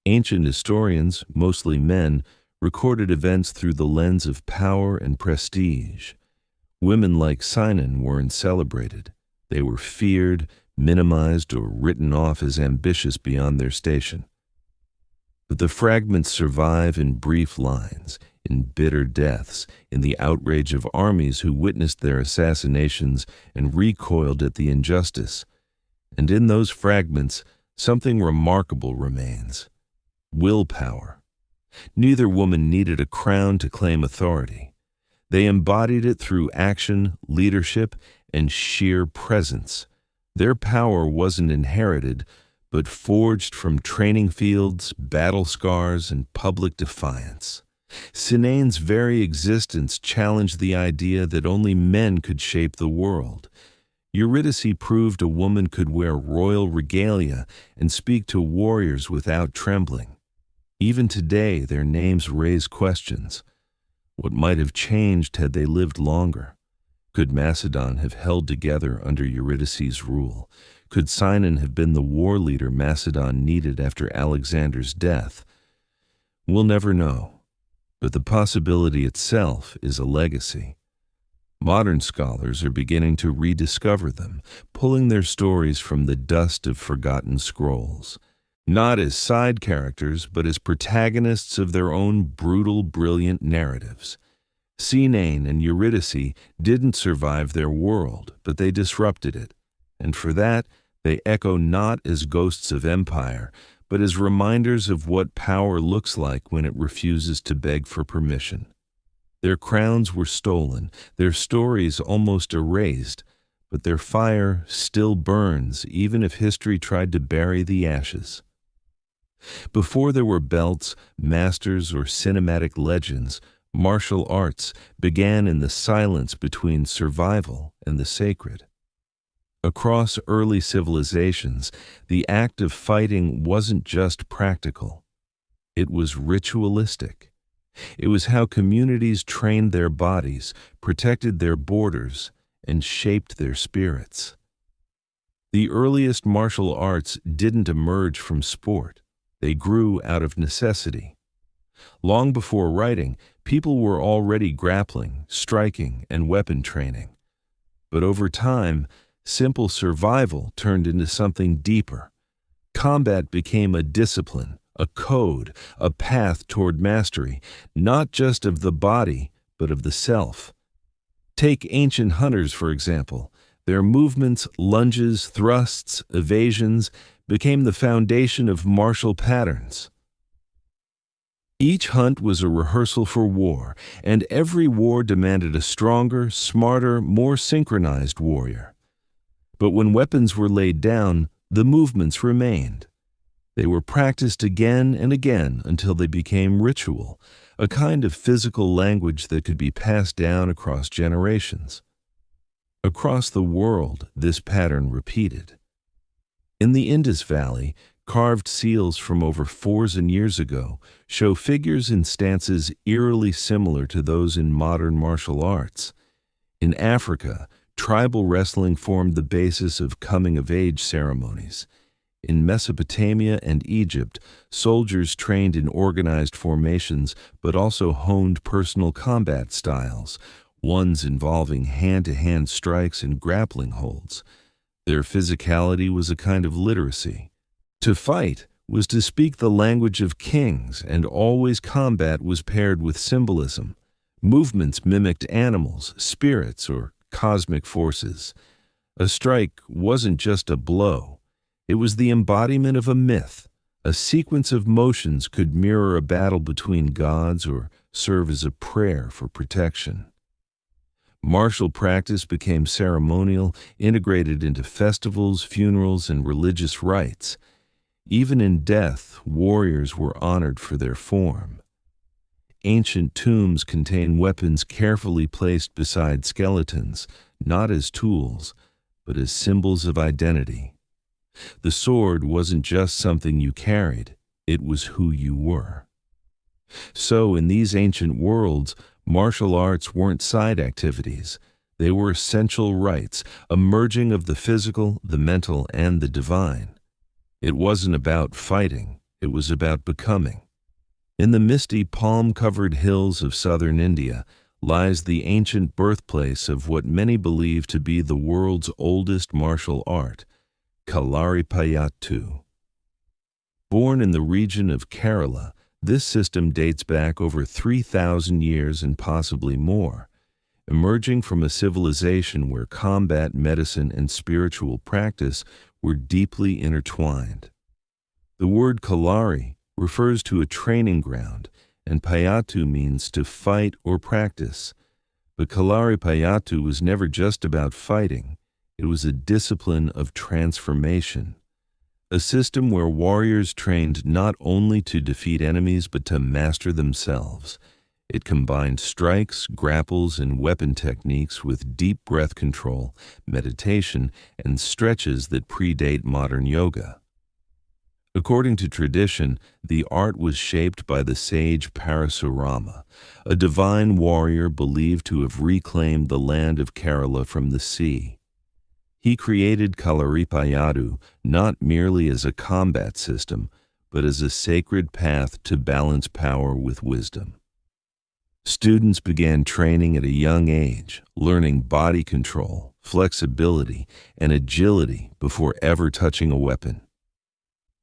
Ancient historians, mostly men, recorded events through the lens of power and prestige. Women like Cynane weren't celebrated. They were feared, minimized, or written off as ambitious beyond their station. But the fragments survive in brief lines, in bitter deaths, in the outrage of armies who witnessed their assassinations and recoiled at the injustice. And in those fragments, something remarkable remains: willpower. Neither woman needed a crown to claim authority. They embodied it through action, leadership, and sheer presence. Their power wasn't inherited, but forged from training fields, battle scars, and public defiance. Cynane's very existence challenged the idea that only men could shape the world. Eurydice proved a woman could wear royal regalia and speak to warriors without trembling. Even today, their names raise questions. What might have changed had they lived longer? Could Macedon have held together under Eurydice's rule? Could Cynane have been the war leader Macedon needed after Alexander's death? We'll never know, but the possibility itself is a legacy. Modern scholars are beginning to rediscover them, pulling their stories from the dust of forgotten scrolls. Not as side characters, but as protagonists of their own brutal, brilliant narratives. Cynane and Eurydice didn't survive their world, but they disrupted it. And for that, they echo not as ghosts of empire, but as reminders of what power looks like when it refuses to beg for permission. Their crowns were stolen, their stories almost erased, but their fire still burns even if history tried to bury the ashes. Before there were belts, masters, or cinematic legends, martial arts began in the silence between survival and the sacred. Across early civilizations, the act of fighting wasn't just practical. It was ritualistic. It was how communities trained their bodies, protected their borders, and shaped their spirits. The earliest martial arts didn't emerge from sport. They grew out of necessity. Long before writing, people were already grappling, striking, and weapon training. But over time, simple survival turned into something deeper. Combat became a discipline, a code, a path toward mastery, not just of the body, but of the self. Take ancient hunters, for example. Their movements, lunges, thrusts, evasions became the foundation of martial patterns. Each hunt was a rehearsal for war, and every war demanded a stronger, smarter, more synchronized warrior. But when weapons were laid down, the movements remained. They were practiced again and again until they became ritual, a kind of physical language that could be passed down across generations. Across the world, this pattern repeated. In the Indus Valley, carved seals from over 4,000 years ago show figures in stances eerily similar to those in modern martial arts. In Africa, tribal wrestling formed the basis of coming-of-age ceremonies. In Mesopotamia and Egypt, soldiers trained in organized formations but also honed personal combat styles, ones involving hand-to-hand strikes and grappling holds. Their physicality was a kind of literacy. To fight was to speak the language of kings, and always combat was paired with symbolism. Movements mimicked animals, spirits, or cosmic forces. A strike wasn't just a blow. It was the embodiment of a myth. A sequence of motions could mirror a battle between gods or serve as a prayer for protection. Martial practice became ceremonial, integrated into festivals, funerals, and religious rites. Even in death, warriors were honored for their form. Ancient tombs contain weapons carefully placed beside skeletons, not as tools, but as symbols of identity. The sword wasn't just something you carried, it was who you were. So, in these ancient worlds, martial arts weren't side activities. They were essential rites, a merging of the physical, the mental, and the divine. It wasn't about fighting, it was about becoming. In the misty, palm-covered hills of southern India lies the ancient birthplace of what many believe to be the world's oldest martial art, Kalaripayattu. Born in the region of Kerala, this system dates back over 3,000 years and possibly more, emerging from a civilization where combat, medicine, and spiritual practice were deeply intertwined. The word Kalari refers to a training ground, and Payattu means to fight or practice. But Kalaripayattu was never just about fighting. It was a discipline of transformation, a system where warriors trained not only to defeat enemies but to master themselves. It combined strikes, grapples, and weapon techniques with deep breath control, meditation, and stretches that predate modern yoga. According to tradition, the art was shaped by the sage Parasurama, a divine warrior believed to have reclaimed the land of Kerala from the sea. He created Kalaripayattu not merely as a combat system, but as a sacred path to balance power with wisdom. Students began training at a young age, learning body control, flexibility, and agility before ever touching a weapon.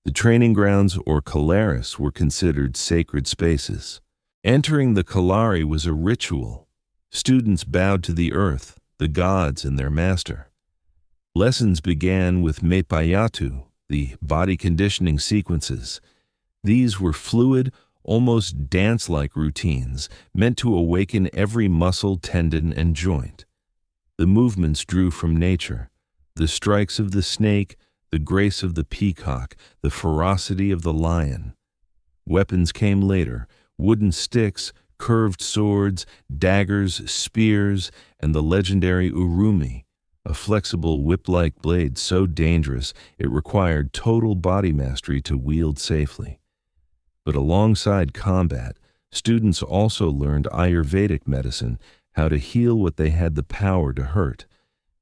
The training grounds, or kalaris, were considered sacred spaces. Entering the kalari was a ritual. Students bowed to the earth, the gods, and their master. Lessons began with Mepayattu, the body conditioning sequences. These were fluid, almost dance-like routines meant to awaken every muscle, tendon, and joint. The movements drew from nature, the strikes of the snake, the grace of the peacock, the ferocity of the lion. Weapons came later, wooden sticks, curved swords, daggers, spears, and the legendary urumi, a flexible whip-like blade so dangerous it required total body mastery to wield safely. But alongside combat, students also learned Ayurvedic medicine, how to heal what they had the power to hurt,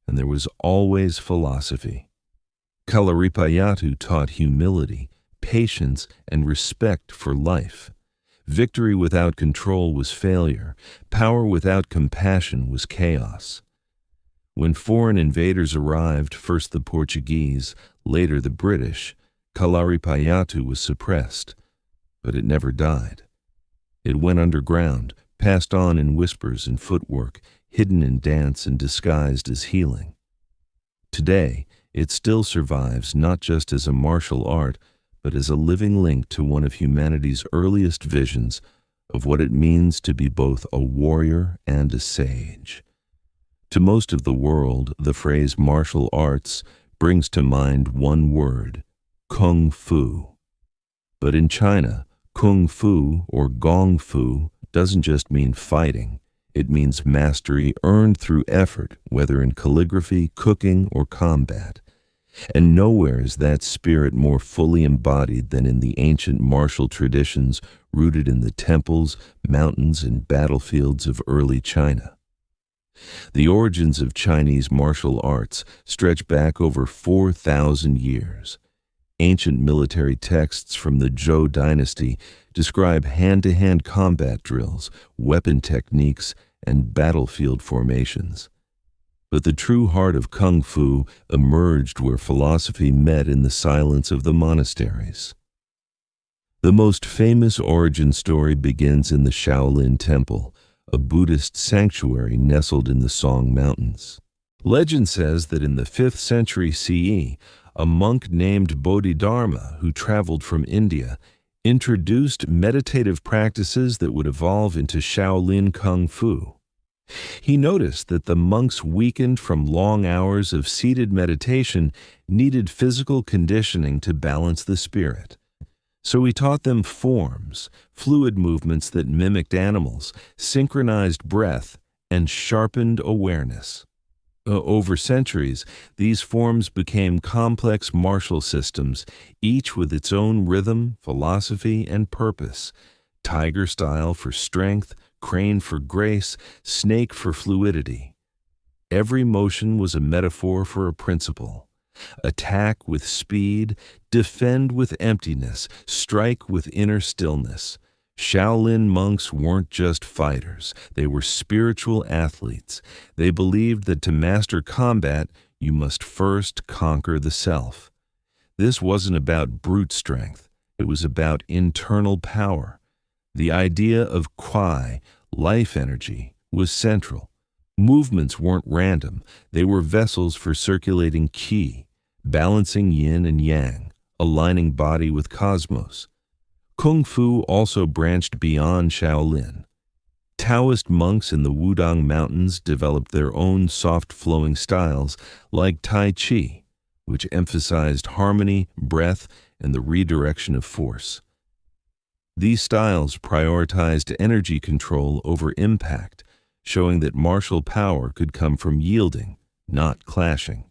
and there was always philosophy. Kalaripayattu taught humility, patience, and respect for life. Victory without control was failure. Power without compassion was chaos. When foreign invaders arrived, first the Portuguese, later the British, Kalaripayattu was suppressed, but it never died. It went underground, passed on in whispers and footwork, hidden in dance and disguised as healing. Today, It still survives not just as a martial art, but as a living link to one of humanity's earliest visions of what it means to be both a warrior and a sage. To most of the world, the phrase martial arts brings to mind one word, kung fu. But in China, kung fu or gong fu doesn't just mean fighting. It means mastery earned through effort, whether in calligraphy, cooking, or combat. And nowhere is that spirit more fully embodied than in the ancient martial traditions rooted in the temples, mountains, and battlefields of early China. The origins of Chinese martial arts stretch back over 4,000 years. Ancient military texts from the Zhou dynasty describe hand-to-hand combat drills, weapon techniques, and battlefield formations. But the true heart of Kung Fu emerged where philosophy met in the silence of the monasteries. The most famous origin story begins in the Shaolin Temple, a Buddhist sanctuary nestled in the Song Mountains. Legend says that in the 5th century CE, a monk named Bodhidharma, who traveled from India, introduced meditative practices that would evolve into Shaolin Kung Fu. He noticed that the monks weakened from long hours of seated meditation needed physical conditioning to balance the spirit. So he taught them forms, fluid movements that mimicked animals, synchronized breath, and sharpened awareness. Over centuries, these forms became complex martial systems, each with its own rhythm, philosophy, and purpose. Tiger style for strength, crane for grace, snake for fluidity. Every motion was a metaphor for a principle. Attack with speed, defend with emptiness, strike with inner stillness. Shaolin monks weren't just fighters, they were spiritual athletes. They believed that to master combat, you must first conquer the self. This wasn't about brute strength, it was about internal power. The idea of Kwai, life energy, was central. Movements weren't random, they were vessels for circulating qi, balancing yin and yang, aligning body with cosmos. Kung Fu also branched beyond Shaolin. Taoist monks in the Wudang Mountains developed their own soft-flowing styles like Tai Chi, which emphasized harmony, breath, and the redirection of force. These styles prioritized energy control over impact, showing that martial power could come from yielding, not clashing.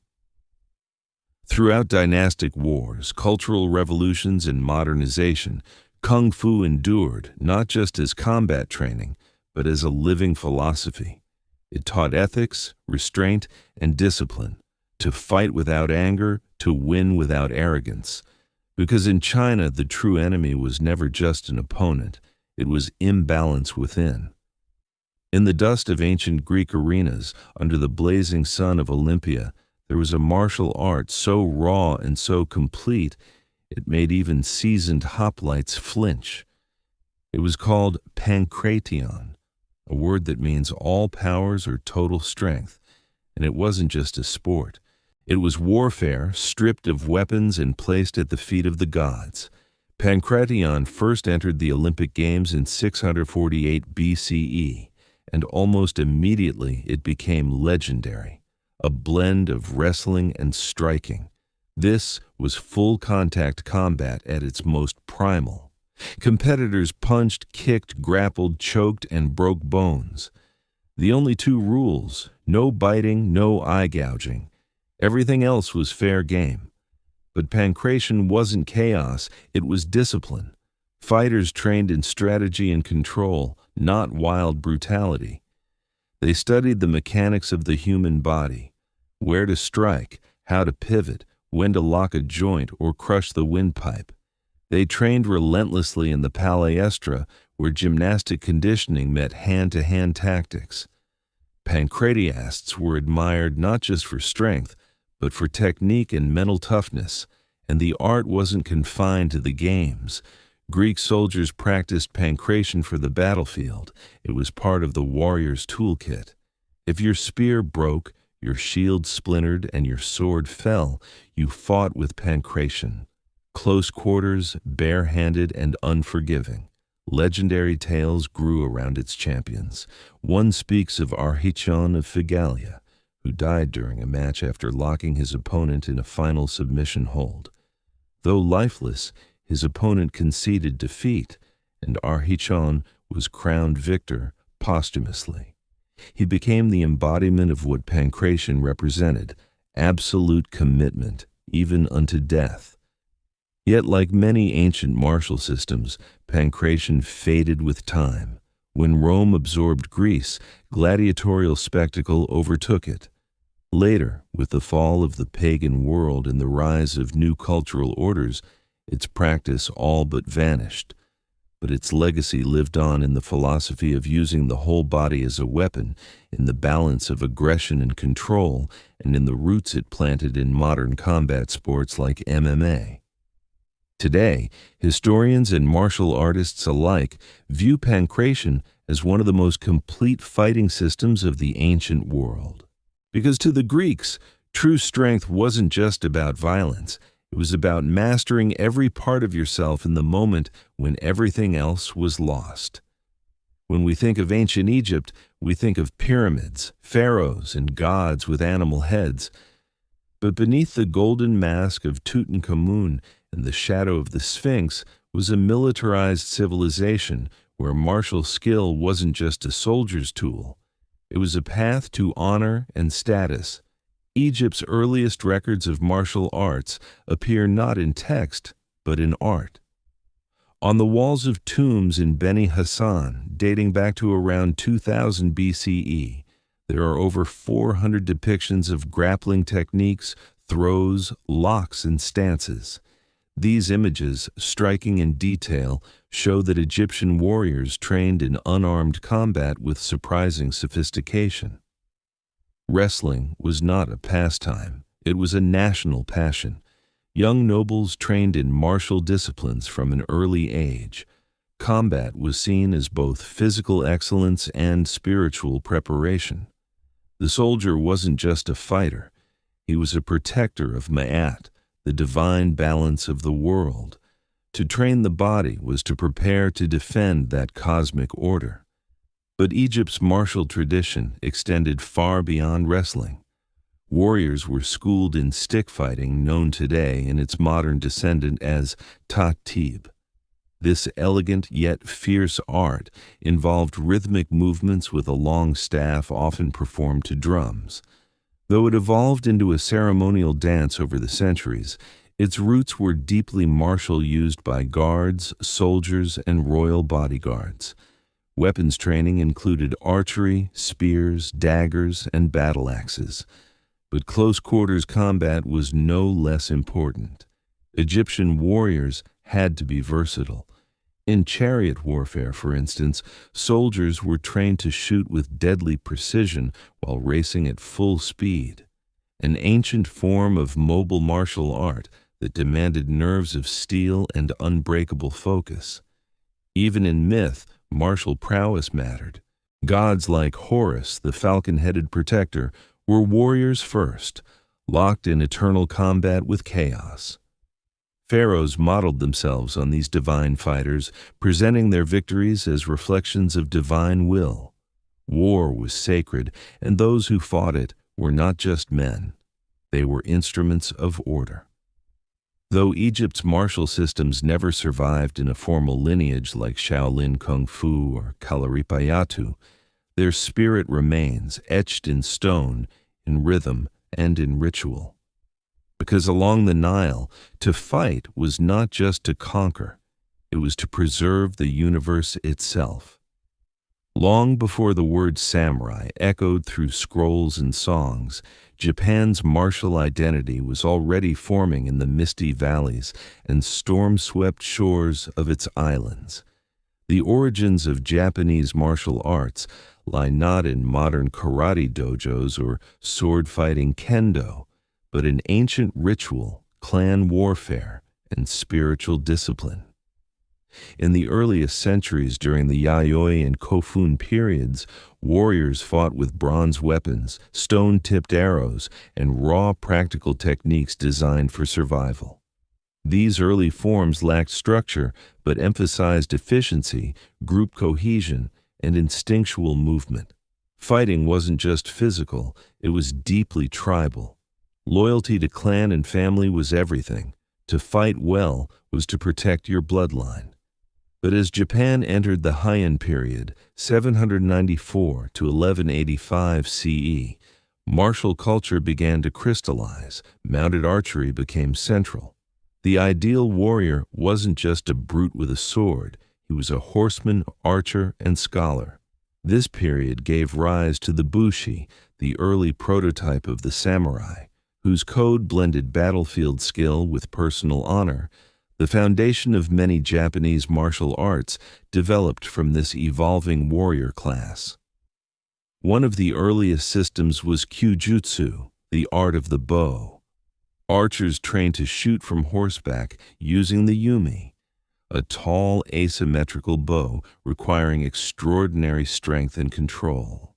Throughout dynastic wars, cultural revolutions, and modernization, Kung Fu endured not just as combat training, but as a living philosophy. It taught ethics, restraint, and discipline, to fight without anger, to win without arrogance. Because in China, the true enemy was never just an opponent, it was imbalance within. In the dust of ancient Greek arenas, under the blazing sun of Olympia, there was a martial art so raw and so complete, it made even seasoned hoplites flinch. It was called Pankration, a word that means all powers or total strength, and it wasn't just a sport. It was warfare, stripped of weapons and placed at the feet of the gods. Pankration first entered the Olympic Games in 648 BCE, and almost immediately it became legendary, a blend of wrestling and striking. This was full-contact combat at its most primal. Competitors punched, kicked, grappled, choked, and broke bones. The only two rules, no biting, no eye gouging. Everything else was fair game. But Pankration wasn't chaos, it was discipline. Fighters trained in strategy and control, not wild brutality. They studied the mechanics of the human body, where to strike, how to pivot, when to lock a joint or crush the windpipe. They trained relentlessly in the palestra, where gymnastic conditioning met hand-to-hand tactics. Pancratiasts were admired not just for strength, but for technique and mental toughness, and the art wasn't confined to the games. Greek soldiers practiced pankration for the battlefield. It was part of the warrior's toolkit. If your spear broke, Your shield splintered and your sword fell. You fought with Pankration. Close quarters, bare-handed and unforgiving. Legendary tales grew around its champions. One speaks of Arhichon of Phigalia, who died during a match after locking his opponent in a final submission hold. Though lifeless, his opponent conceded defeat, and Arhichon was crowned victor posthumously. He became the embodiment of what Pankration represented, absolute commitment, even unto death. Yet, like many ancient martial systems, Pankration faded with time. When Rome absorbed Greece, gladiatorial spectacle overtook it. Later, with the fall of the pagan world and the rise of new cultural orders, its practice all but vanished. But its legacy lived on in the philosophy of using the whole body as a weapon, in the balance of aggression and control, and in the roots it planted in modern combat sports like MMA. Today, historians and martial artists alike view Pankration as one of the most complete fighting systems of the ancient world. Because to the Greeks, true strength wasn't just about violence. It was about mastering every part of yourself in the moment when everything else was lost. When we think of ancient Egypt, we think of pyramids, pharaohs, and gods with animal heads. But beneath the golden mask of Tutankhamun and the shadow of the Sphinx was a militarized civilization where martial skill wasn't just a soldier's tool. It was a path to honor and status. Egypt's earliest records of martial arts appear not in text, but in art. On the walls of tombs in Beni Hassan, dating back to around 2000 BCE, there are over 400 depictions of grappling techniques, throws, locks, and stances. These images, striking in detail, show that Egyptian warriors trained in unarmed combat with surprising sophistication. Wrestling was not a pastime, it was a national passion. Young nobles trained in martial disciplines from an early age. Combat was seen as both physical excellence and spiritual preparation. The soldier wasn't just a fighter, he was a protector of Ma'at, the divine balance of the world. To train the body was to prepare to defend that cosmic order. But Egypt's martial tradition extended far beyond wrestling. Warriors were schooled in stick fighting, known today in its modern descendant as Ta'tib. This elegant yet fierce art involved rhythmic movements with a long staff often performed to drums. Though it evolved into a ceremonial dance over the centuries, its roots were deeply martial, used by guards, soldiers, and royal bodyguards. Weapons training included archery, spears, daggers, and battle axes. But close-quarters combat was no less important. Egyptian warriors had to be versatile. In chariot warfare, for instance, soldiers were trained to shoot with deadly precision while racing at full speed, an ancient form of mobile martial art that demanded nerves of steel and unbreakable focus. Even in myth, martial prowess mattered. Gods like Horus, the falcon-headed protector, were warriors first, locked in eternal combat with chaos. Pharaohs modeled themselves on these divine fighters, presenting their victories as reflections of divine will. War was sacred, and those who fought it were not just men. They were instruments of order. Though Egypt's martial systems never survived in a formal lineage like Shaolin Kung Fu or Kalaripayattu, their spirit remains etched in stone, in rhythm, and in ritual. Because along the Nile, to fight was not just to conquer, it was to preserve the universe itself. Long before the word samurai echoed through scrolls and songs, Japan's martial identity was already forming in the misty valleys and storm-swept shores of its islands. The origins of Japanese martial arts lie not in modern karate dojos or sword-fighting kendo, but in ancient ritual, clan warfare, and spiritual discipline. In the earliest centuries during the Yayoi and Kofun periods, warriors fought with bronze weapons, stone-tipped arrows, and raw practical techniques designed for survival. These early forms lacked structure but emphasized efficiency, group cohesion, and instinctual movement. Fighting wasn't just physical, it was deeply tribal. Loyalty to clan and family was everything. To fight well was to protect your bloodline. But as Japan entered the Heian period, 794 to 1185 CE, martial culture began to crystallize. Mounted archery became central. The ideal warrior wasn't just a brute with a sword, he was a horseman, archer, and scholar. This period gave rise to the Bushi, the early prototype of the samurai, whose code blended battlefield skill with personal honor. The foundation of many Japanese martial arts developed from this evolving warrior class. One of the earliest systems was Kyujutsu, the art of the bow. Archers trained to shoot from horseback using the yumi, a tall asymmetrical bow requiring extraordinary strength and control.